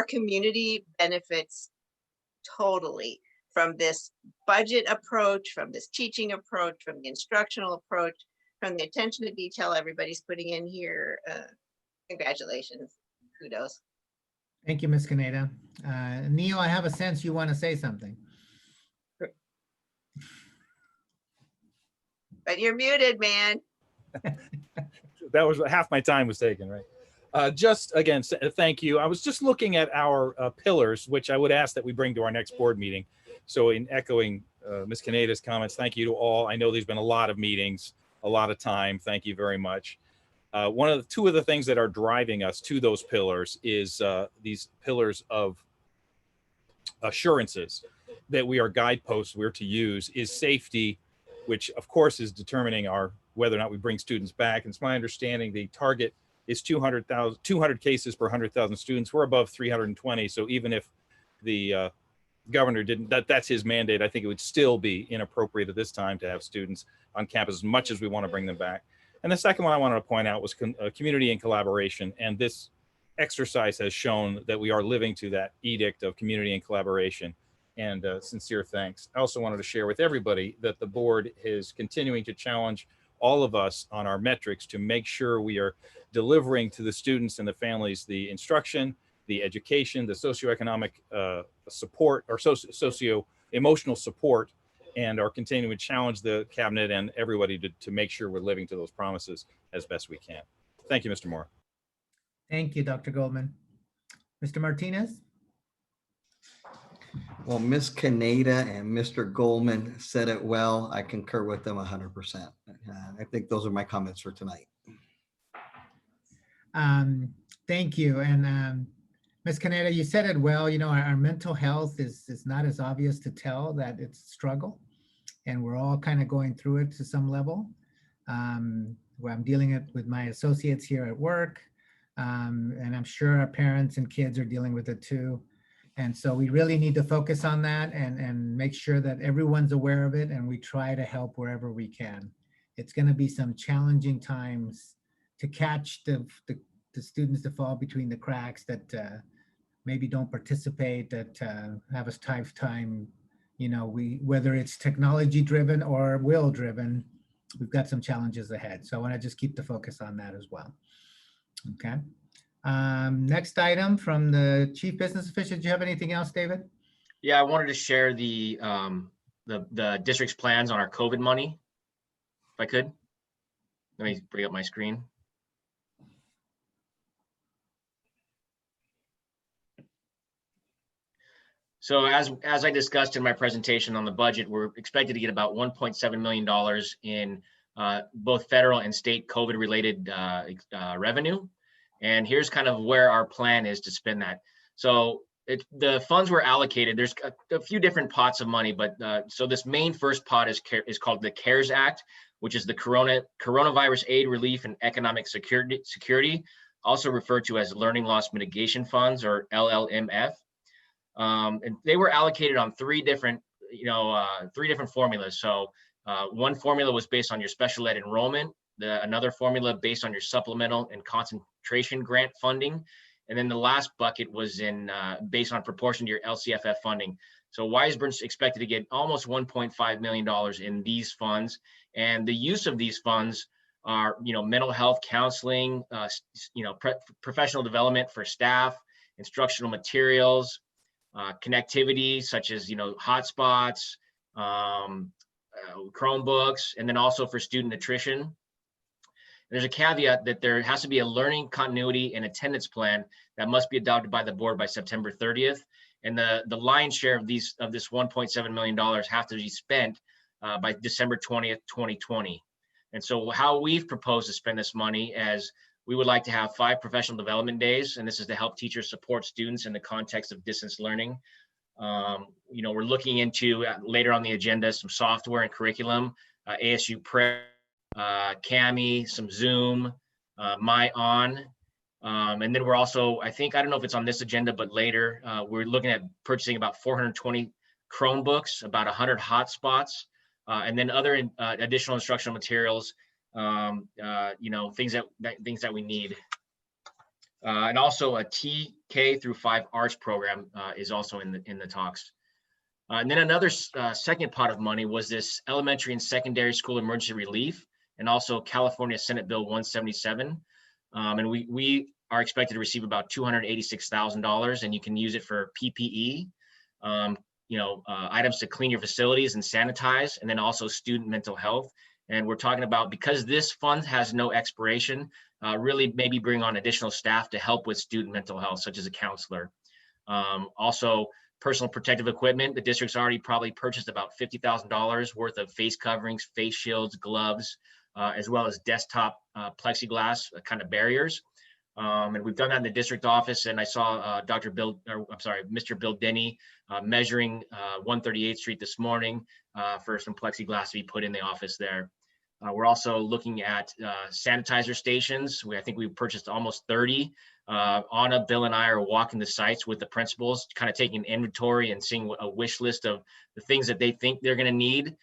community benefits totally from this budget approach, from this teaching approach, from the instructional approach, from the attention to detail everybody's putting in here. Congratulations, kudos. Thank you, Ms. Kaneda. Neil, I have a sense you want to say something. But you're muted, man. That was half my time was taken, right? Just again, thank you. I was just looking at our pillars, which I would ask that we bring to our next board meeting. So in echoing Ms. Kaneda's comments, thank you to all. I know there's been a lot of meetings, a lot of time. Thank you very much. Two of the things that are driving us to those pillars is these pillars of assurances that we are guideposts we're to use is safety, which of course is determining whether or not we bring students back. And it's my understanding the target is 200 cases per 100,000 students. We're above 320. So even if the governor didn't, that's his mandate, I think it would still be inappropriate at this time to have students on campus as much as we want to bring them back. And the second one I wanted to point out was community and collaboration. And this exercise has shown that we are living to that edict of community and collaboration. and sincere thanks. I also wanted to share with everybody that the board is continuing to challenge all of us on our metrics to make sure we are delivering to the students and the families the instruction, the education, the socioeconomic support, or socio-emotional support, and are continuing to challenge the cabinet and everybody to make sure we're living to those promises as best we can. Thank you, Mr. Moore. Thank you, Dr. Goldman. Mr. Martinez? Well, Ms. Kaneda and Mr. Goldman said it well. I concur with them 100%. I think those are my comments for tonight. Thank you. And Ms. Kaneda, you said it well. You know, our mental health is not as obvious to tell that it's a struggle, and we're all kind of going through it to some level. Where I'm dealing it with my associates here at work, and I'm sure our parents and kids are dealing with it too. And so we really need to focus on that and make sure that everyone's aware of it, and we try to help wherever we can. It's going to be some challenging times to catch the students that fall between the cracks, that maybe don't participate, that have a tough time. You know, whether it's technology driven or will driven, we've got some challenges ahead. So I want to just keep the focus on that as well. Okay. Next item from the Chief Business Official. Do you have anything else, David? Yeah, I wanted to share the district's plans on our COVID money, if I could. Let me bring up my screen. So as I discussed in my presentation on the budget, we're expected to get about $1.7 million in both federal and state COVID related revenue. And here's kind of where our plan is to spend that. So the funds were allocated. There's a few different pots of money, but so this main first pot is called the CARES Act, which is the Coronavirus Aid, Relief, and Economic Security, also referred to as Learning Loss Mitigation Funds, or LLMF. And they were allocated on three different formulas. So one formula was based on your special ed enrollment, another formula based on your supplemental and concentration grant funding, and then the last bucket was based on proportion to your LCFF funding. So Weisburn's expected to get almost $1.5 million in these funds, and the use of these funds are, mental health counseling, professional development for staff, instructional materials, connectivity such as hotspots, Chromebooks, and then also for student nutrition. There's a caveat that there has to be a learning continuity and attendance plan that must be adopted by the board by September 30th. And the lion's share of this $1.7 million have to be spent by December 20th, 2020. And so how we've proposed to spend this money, as we would like to have 5 professional development days, and this is to help teachers support students in the context of distance learning. We're looking into later on the agenda some software and curriculum, ASU Prep, Cami, some Zoom, MyOn, and then we're also, I don't know if it's on this agenda, but later we're looking at purchasing about 420 Chromebooks, about 100 hotspots, and then other additional instructional materials, things that we need. And also a TK through 5 arts program is also in the talks. And then another second pot of money was this elementary and secondary school emergency relief, and also California Senate Bill 177. And we are expected to receive about $286,000, and you can use it for PPE, items to clean your facilities and sanitize, and then also student mental health. And we're talking about, because this fund has no expiration, really maybe bring on additional staff to help with student mental health, such as a counselor. Also, personal protective equipment. The district's already probably purchased about $50,000 worth of face coverings, face shields, gloves, as well as desktop plexiglass kind of barriers. And we've done that in the district office. And I saw Mr. Bill Denny measuring 138th Street this morning for some plexiglass to be put in the office there. We're also looking at sanitizer stations. I think we've purchased almost 30. Anna, Bill, and I are walking the sites with the principals, kind of taking an inventory and seeing a wish list of the things that they think they're going to need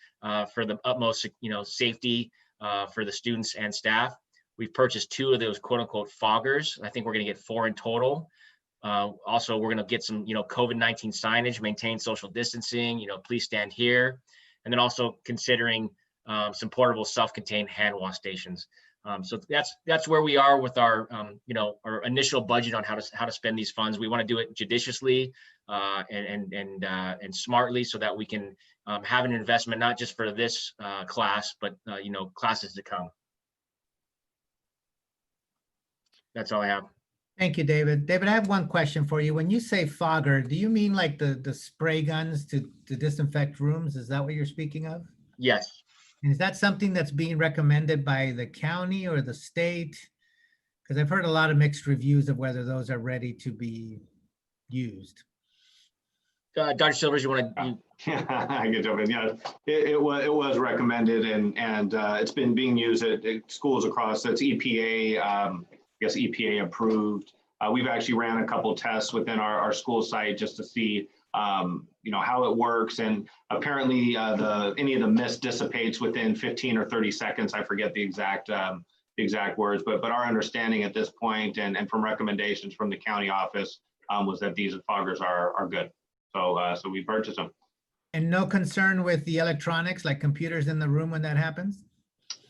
for the utmost, safety for the students and staff. We've purchased 2 of those quote unquote foggers. I think we're going to get 4 in total. Also, we're going to get some, COVID-19 signage, maintain social distancing, please stand here. And then also considering some portable self-contained hand wash stations. So that's where we are with our, our initial budget on how to spend these funds. We want to do it judiciously and smartly so that we can have an investment, not just for this class, but, classes to come. That's all I have. Thank you, David. David, I have one question for you. When you say fogger, do you mean like the spray guns to disinfect rooms? Is that what you're speaking of? Yes. And is that something that's being recommended by the county or the state? Because I've heard a lot of mixed reviews of whether those are ready to be used. Dr. Silvers, you want to? Yeah, I can jump in. Yeah, it was recommended, and it's been being used at schools across. That's EPA, I guess EPA approved. We've actually ran a couple tests within our school site just to see, how it works. And apparently, any of the mist dissipates within 15 or 30 seconds. I forget the exact words, but our understanding at this point, and from recommendations from the county office, was that these foggers are good. So we purchased them. And no concern with the electronics, like computers in the room when that happens?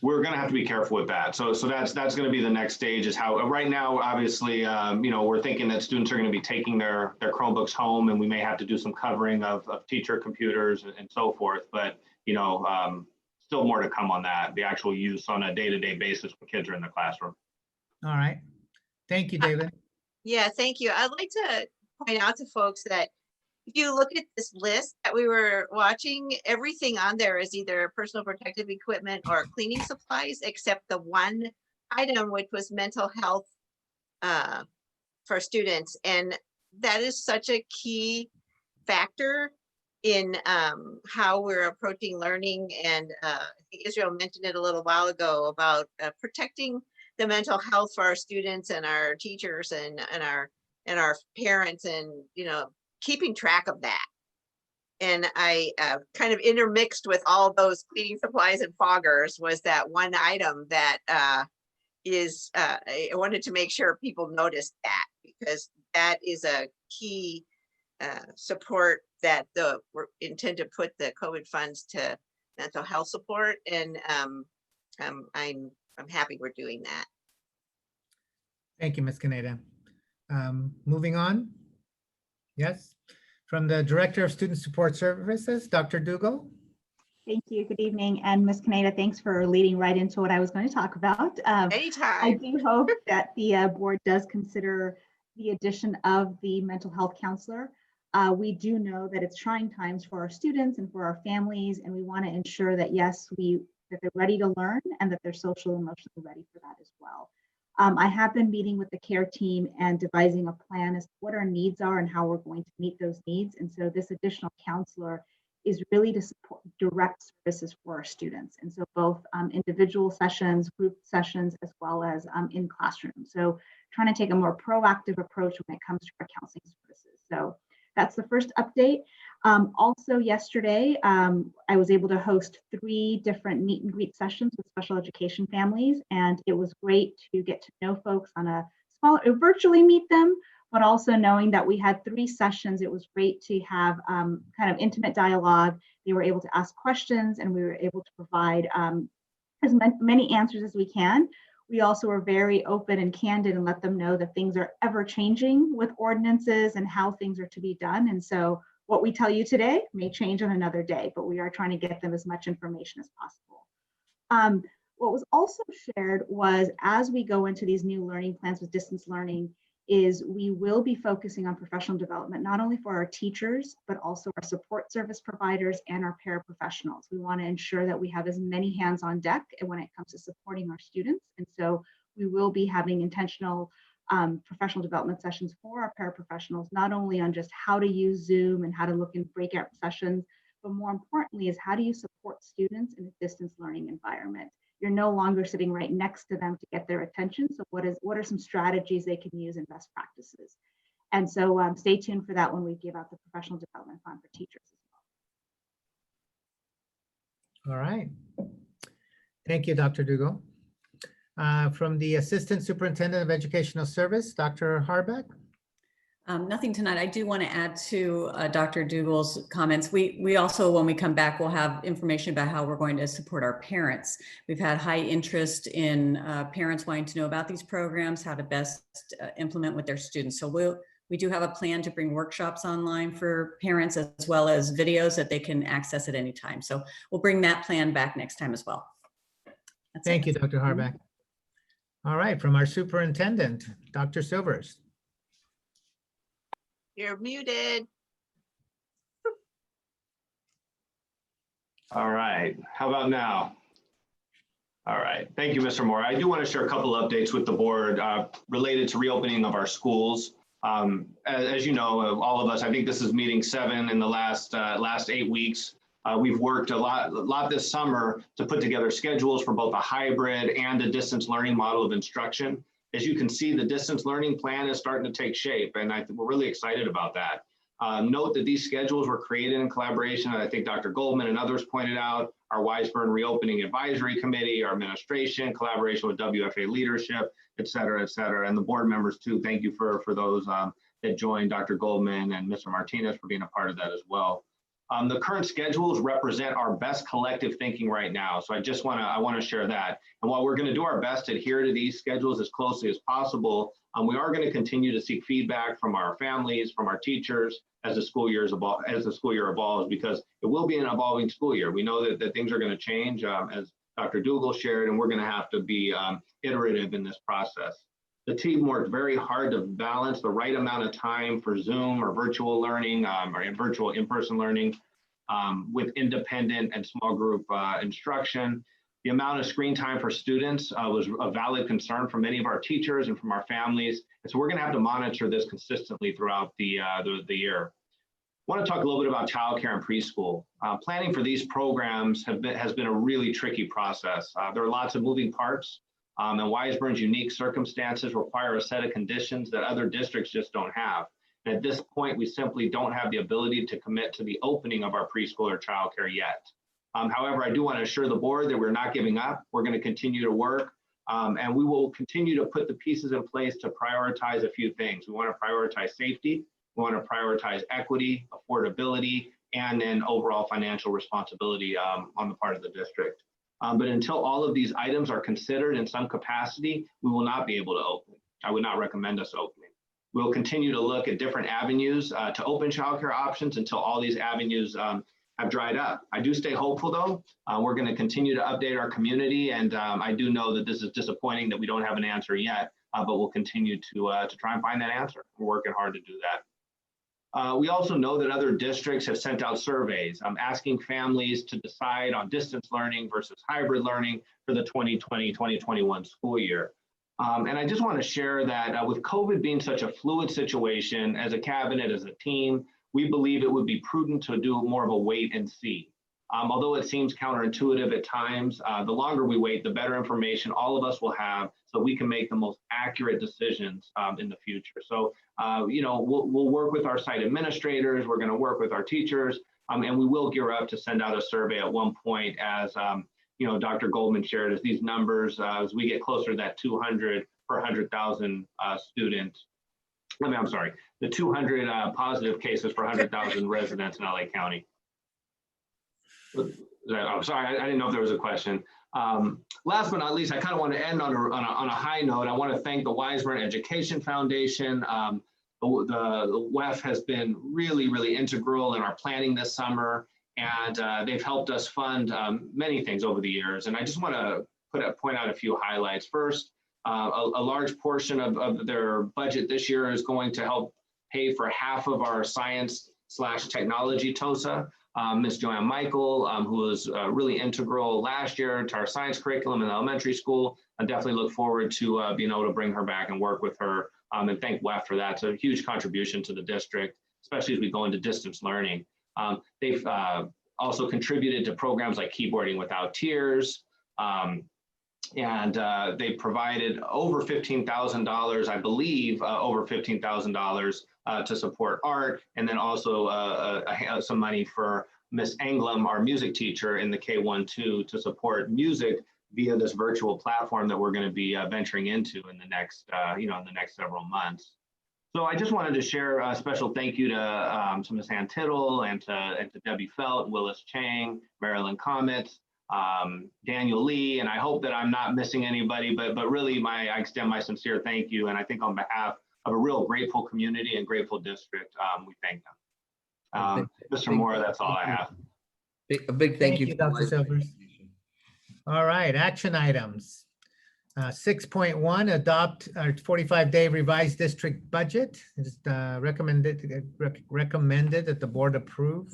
We're going to have to be careful with that. So that's going to be the next stage, is how right now, obviously, we're thinking that students are going to be taking their Chromebooks home, and we may have to do some covering of teacher computers and so forth. But, still more to come on that, the actual use on a day-to-day basis when kids are in the classroom. All right. Thank you, David. Yeah, thank you. I'd like to point out to folks that if you look at this list that we were watching, everything on there is either personal protective equipment or cleaning supplies, except the one item, which was mental health for students. And that is such a key factor in how we're approaching learning. And I think Israel mentioned it a little while ago about protecting the mental health for our students and our teachers and our parents, and keeping track of that. And I kind of intermixed with all those cleaning supplies and foggers was that one item that I wanted to make sure people noticed that, because that is a key support that we're intend to put the COVID funds to mental health support. And I'm happy we're doing that. Thank you, Ms. Caneda. Moving on. Yes, from the Director of Student Support Services, Dr. Dugo. Thank you. Good evening. And Ms. Caneda, thanks for leading right into what I was going to talk about. Anytime. I do hope that the board does consider the addition of the mental health counselor. We do know that it's trying times for our students and for our families, and we want to ensure that, yes, that they're ready to learn and that they're social and emotionally ready for that as well. I have been meeting with the care team and devising a plan as to what our needs are and how we're going to meet those needs. And so this additional counselor is really to support direct services for our students. And so both individual sessions, group sessions, as well as in classroom. So trying to take a more proactive approach when it comes to our counseling services. So that's the first update. Also yesterday, I was able to host 3 different meet and greet sessions with special education families, and it was great to get to know folks on a smaller, virtually meet them, but also knowing that we had 3 sessions. It was great to have kind of intimate dialogue. They were able to ask questions, and we were able to provide as many answers as we can. We also were very open and candid and let them know that things are ever changing with ordinances and how things are to be done. And so what we tell you today may change on another day, but we are trying to get them as much information as possible. What was also shared was, as we go into these new learning plans with distance learning, is we will be focusing on professional development, not only for our teachers, but also our support service providers and our paraprofessionals. We want to ensure that we have as many hands on deck when it comes to supporting our students. And so we will be having intentional professional development sessions for our paraprofessionals, not only on just how to use Zoom and how to look in breakout sessions, but more importantly is how do you support students in a distance learning environment? You're no longer sitting right next to them to get their attention. So what are some strategies they can use and best practices? And so stay tuned for that when we give out the professional development plan for teachers as well. All right. Thank you, Dr. Dugo. From the Assistant Superintendent of Educational Service, Dr. Harbeck. Nothing tonight. I do want to add to Dr. Dougal's comments. We also, when we come back, we'll have information about how we're going to support our parents. We've had high interest in parents wanting to know about these programs, how to best implement with their students. So we do have a plan to bring workshops online for parents, as well as videos that they can access at any time. So we'll bring that plan back next time as well. Thank you, Dr. Harback. All right, from our superintendent, Dr. Silvers. You're muted. All right, how about now? All right, thank you, Mr. Moore. I do want to share a couple updates with the board related to reopening of our schools. As you know, all of us, I think this is meeting 7 in the last 8 weeks. We've worked a lot this summer to put together schedules for both a hybrid and a distance learning model of instruction. As you can see, the distance learning plan is starting to take shape, and we're really excited about that. Note that these schedules were created in collaboration, and I think Dr. Goldman and others pointed out, our Wiseburn Reopening Advisory Committee, our administration, collaboration with WFA leadership, et cetera, and the board members too. Thank you for those that joined, Dr. Goldman and Mr. Martinez for being a part of that as well. The current schedules represent our best collective thinking right now. So I want to share that. And while we're going to do our best to adhere to these schedules as closely as possible, we are going to continue to seek feedback from our families, from our teachers as the school year evolves, because it will be an evolving school year. We know that things are going to change, as Dr. Dougal shared, and we're going to have to be iterative in this process. The team worked very hard to balance the right amount of time for Zoom or virtual learning or virtual in-person learning with independent and small group instruction. The amount of screen time for students was a valid concern for many of our teachers and from our families. And so we're going to have to monitor this consistently throughout the year. I want to talk a little bit about childcare and preschool. Planning for these programs has been a really tricky process. There are lots of moving parts. And Wiseburn's unique circumstances require a set of conditions that other districts just don't have. And at this point, we simply don't have the ability to commit to the opening of our preschool or childcare yet. However, I do want to assure the board that we're not giving up. We're going to continue to work, and we will continue to put the pieces in place to prioritize a few things. We want to prioritize safety. We want to prioritize equity, affordability, and then overall financial responsibility on the part of the district. But until all of these items are considered in some capacity, we will not be able to open. I would not recommend us opening. We'll continue to look at different avenues to open childcare options until all these avenues have dried up. I do stay hopeful though. We're going to continue to update our community, and I do know that this is disappointing that we don't have an answer yet, but we'll continue to try and find that answer. We're working hard to do that. We also know that other districts have sent out surveys asking families to decide on distance learning versus hybrid learning for the 2020-2021 school year. And I just want to share that with COVID being such a fluid situation, as a cabinet, as a team, we believe it would be prudent to do more of a wait and see. Although it seems counterintuitive at times, the longer we wait, the better information all of us will have so we can make the most accurate decisions in the future. So, we'll work with our site administrators, we're going to work with our teachers, and we will gear up to send out a survey at one point as, Dr. Goldman shared, as these numbers, as we get closer to that 200 per 100,000 students. The 200 positive cases per 100,000 residents in LA County. I'm sorry, I didn't know if there was a question. Last but not least, I kind of want to end on a high note. I want to thank the Wiseburn Education Foundation. The WEF has been really, really integral in our planning this summer, and they've helped us fund many things over the years. And I just want to point out a few highlights. First, a large portion of their budget this year is going to help pay for half of our science/technology TOSA. Ms. Joanne Michael, who was really integral last year to our science curriculum in elementary school. I definitely look forward to being able to bring her back and work with her, and thank WEF for that. It's a huge contribution to the district, especially as we go into distance learning. They've also contributed to programs like Keyboarding Without Tears, and they provided over $15,000, I believe, over $15,000 to support art, and then also some money for Miss Anglam, our music teacher in the K-1-2, to support music via this virtual platform that we're going to be venturing into in the next, several months. So I just wanted to share a special thank you to Ms. Ann Tittle and to Debbie Felt, Willis Chang, Marilyn Comet, Daniel Lee, and I hope that I'm not missing anybody, but really I extend my sincere thank you. And I think on behalf of a real grateful community and grateful district, we thank them. Mr. Moore, that's all I have. A big thank you. Dr. Silvers. All right, action items. 6.1, adopt our 45-day revised district budget. It's recommended that the board approve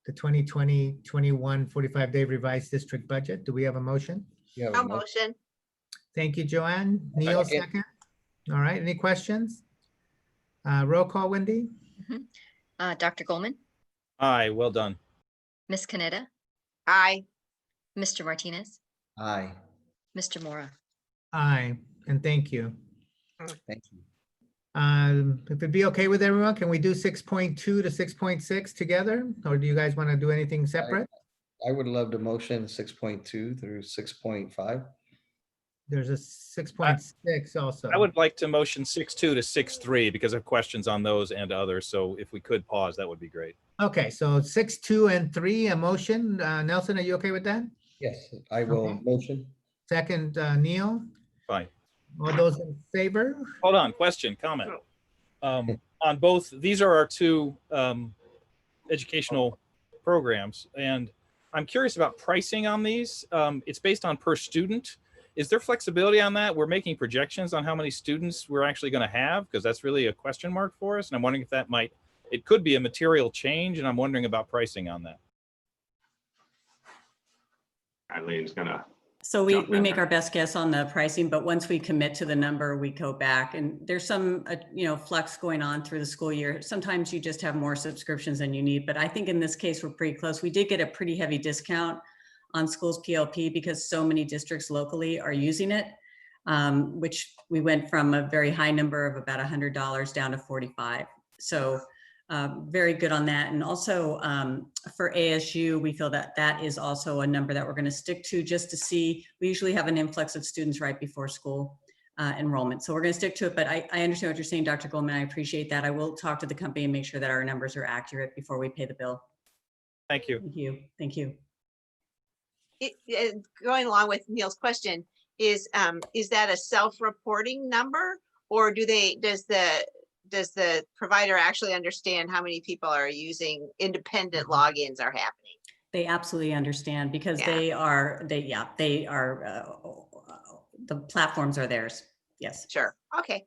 the 2020-21 45-day revised district budget. Do we have a motion? Yeah, I'll motion. Thank you, Joanne. Neil, second. All right, any questions? Roll call, Wendy? Dr. Goldman, Aye, well done. Ms. Canetta, Aye. Mr. Martinez, Aye. Mr. Mora. Aye, and thank you. Thank you. If it'd be okay with everyone, can we do 6.2 to 6.6 together? Or do you guys want to do anything separate? I would love to motion 6.2 through 6.5. There's a 6.6 also. I would like to motion 6.2 to 6.3 because I have questions on those and others. So if we could pause, that would be great. Okay, so 6, 2, and 3, a motion. Nelson, are you okay with that? Yes, I will motion. Second, Neil. Fine. All those in favor? Hold on, question, comment. On both, these are our two educational programs, and I'm curious about pricing on these. It's based on per student. Is there flexibility on that? We're making projections on how many students we're actually going to have, because that's really a question mark for us. And I'm wondering if that might, it could be a material change, and I'm wondering about pricing on that. Eileen's gonna. So we make our best guess on the pricing, but once we commit to the number, we go back, and there's some, flux going on through the school year. Sometimes you just have more subscriptions than you need, but I think in this case, we're pretty close. We did get a pretty heavy discount on schools PLP because so many districts locally are using it, which we went from a very high number of about $100 down to $45. So very good on that. And also for ASU, we feel that that is also a number that we're going to stick to just to see. We usually have an influx of students right before school enrollment. So we're going to stick to it. But I understand what you're saying, Dr. Goldman. I appreciate that. I will talk to the company and make sure that our numbers are accurate before we pay the bill. Thank you. Thank you. Thank you. Going along with Neil's question, is that a self-reporting number, or does the provider actually understand how many people are using independent logins are happening? They absolutely understand because they are the platforms are theirs. Yes. Sure. Okay.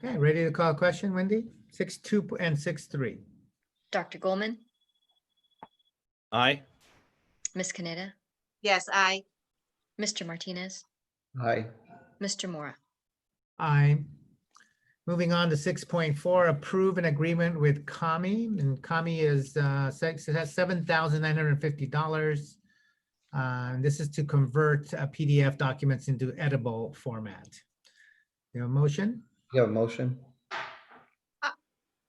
Okay, ready to call a question, Wendy? 6.2 and 6.3. Dr. Goldman, Aye. Ms. Canetta, Yes, aye. Mr. Martinez, Aye. Mr. Mora. Aye. Moving on to 6.4, approve an agreement with CAMI, and CAMI is it has $7,950. This is to convert PDF documents into editable format. You have a motion? You have a motion?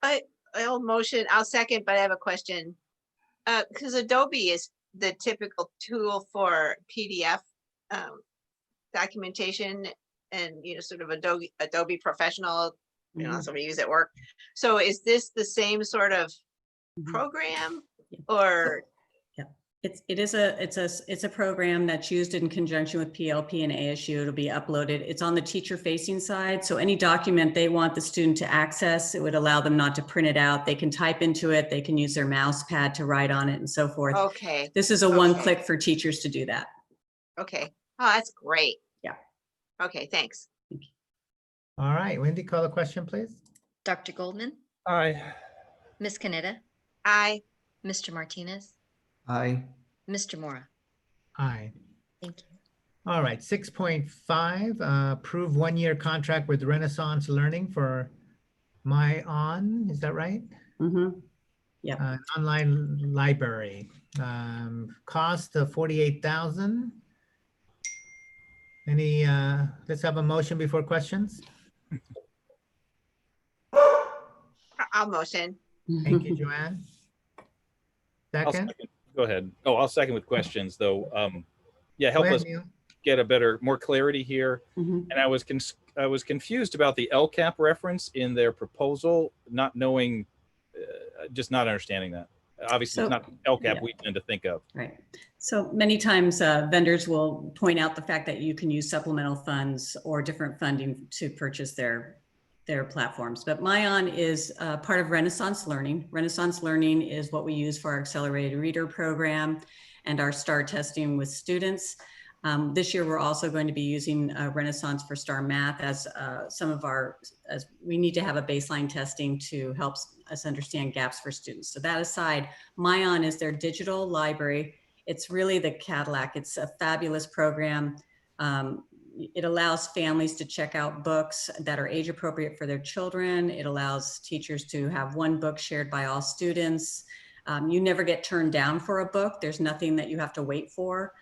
I'll motion. I'll second, but I have a question. Because Adobe is the typical tool for PDF documentation, and sort of Adobe Professional. Somebody use at work. So is this the same sort of program, or? It's a program that's used in conjunction with PLP and ASU. It'll be uploaded. It's on the teacher facing side. So any document they want the student to access, it would allow them not to print it out. They can type into it. They can use their mouse pad to write on it and so forth. Okay. This is a one-click for teachers to do that. Okay. Oh, that's great. Yeah. Okay, thanks. All right, Wendy, call the question, please. Dr. Goldman, Aye. Ms. Canetta, Aye. Mr. Martinez, Aye. Mr. Mora. Aye. Thank you. All right, 6.5, approve one-year contract with Renaissance Learning for MyOn, is that right? Mm-hmm. Yeah. Online library. Cost of $48,000. Any, let's have a motion before questions. I'll motion. Thank you, Joanne. Second? Go ahead. Oh, I'll second with questions though. Yeah, help Go ahead, us Neil. get more clarity here. Mm-hmm. And I was was confused about the LCAP reference in their proposal, not knowing, just not understanding that. Obviously, it's So- not LCAP yeah. we tend to think of. Right. So many times vendors will point out the fact that you can use supplemental funds or different funding to purchase their platforms. But Myon is part of Renaissance Learning. Renaissance Learning is what we use for our accelerated reader program and our STAR testing with students. This year, we're also going to be using Renaissance for STAR Math as as we need to have a baseline testing to help us understand gaps for students. So that aside, Myon is their digital library. It's really the Cadillac. It's a fabulous program. It allows families to check out books that are age appropriate for their children. It allows teachers to have one book shared by all students. You never get turned down for a book. There's nothing that you have to wait for.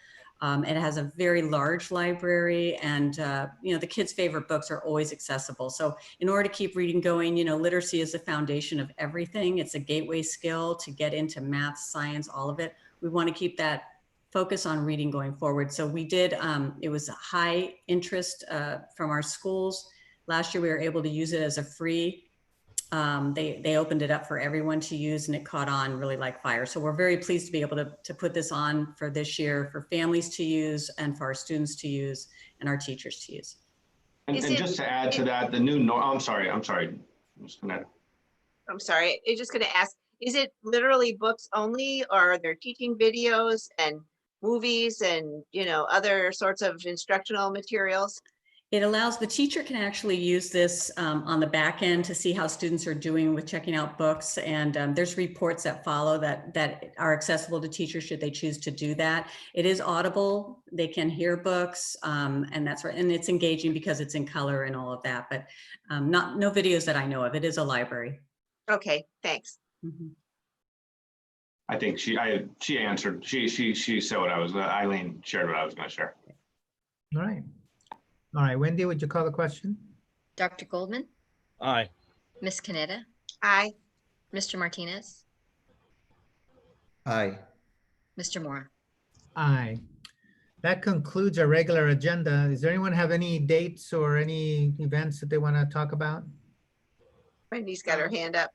It has a very large library, and the kids' favorite books are always accessible. So in order to keep reading going, literacy is the foundation of everything. It's a gateway skill to get into math, science, all of it. We want to keep that focus on reading going forward. So we did, it was a high interest from our schools. Last year, we were able to use it as a free. They opened it up for everyone to use, and it caught on really like fire. So we're very pleased to be able to put this on for this year for families to use and for our students to use and our teachers to use. And just to add to that, the new I'm sorry. I'm just gonna. I'm sorry, I'm just gonna ask, is it literally books only, or are there teaching videos and movies and, other sorts of instructional materials? It allows the teacher can actually use this on the back end to see how students are doing with checking out books. And there's reports that follow that are accessible to teachers should they choose to do that. It is audible. They can hear books and that's right. And it's engaging because it's in color and all of that, but no videos that I know of. It is a library. Okay, thanks. Mm-hmm. I think she answered. She said what I was. Eileen shared what I was going to share. All right. All right, Wendy, would you call the question? Dr. Goldman, Aye. Ms. Canetta, Aye. Mr. Martinez, Aye. Mr. Mora. Aye. That concludes our regular agenda. Does anyone have any dates or any events that they want to talk about? Wendy's got her hand up.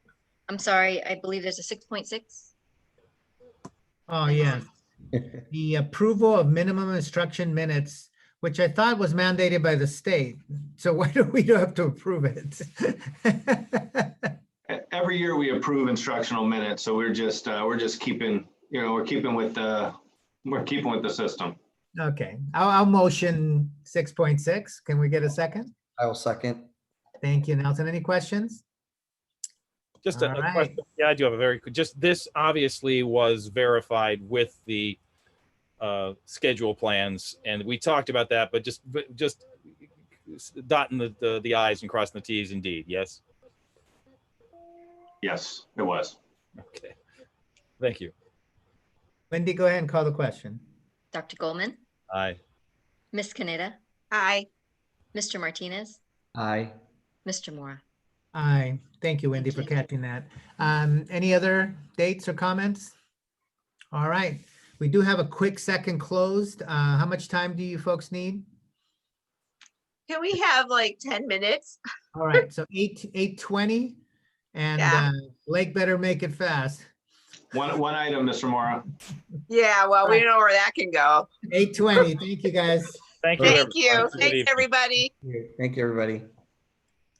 I'm sorry, I believe there's a 6.6. Oh, yes. The approval of minimum instruction minutes, which I thought was mandated by the state. So why do we have to approve it? Every year we approve instructional minutes, so we're just keeping, we're keeping with the system. Okay, I'll motion 6.6. Can we get a second? I will second. Thank you, Nelson. Any questions? Just a All right. question. Yeah, I do have a very, just this obviously was verified with the schedule plans, and we talked about that, but just dotting the I's and crossing the T's indeed, yes? Yes, it was. Okay, thank you. Wendy, go ahead and call the question. Dr. Goldman, Aye. Ms. Canetta, Aye. Mr. Martinez, Aye. Mr. Mora. Aye. Thank you, Wendy, for catching that. Any other dates or comments? All right. We do have a quick second closed. How much time do you folks need? Can we have like 10 minutes? All right, so 8:20, and Yeah. Blake better make it fast. One item, Mr. Mora. Yeah, well, we know where that can go. 8:20. Thank you, guys. Thank you. Thank everybody. you. Good Thanks, evening. everybody. Thank you, everybody.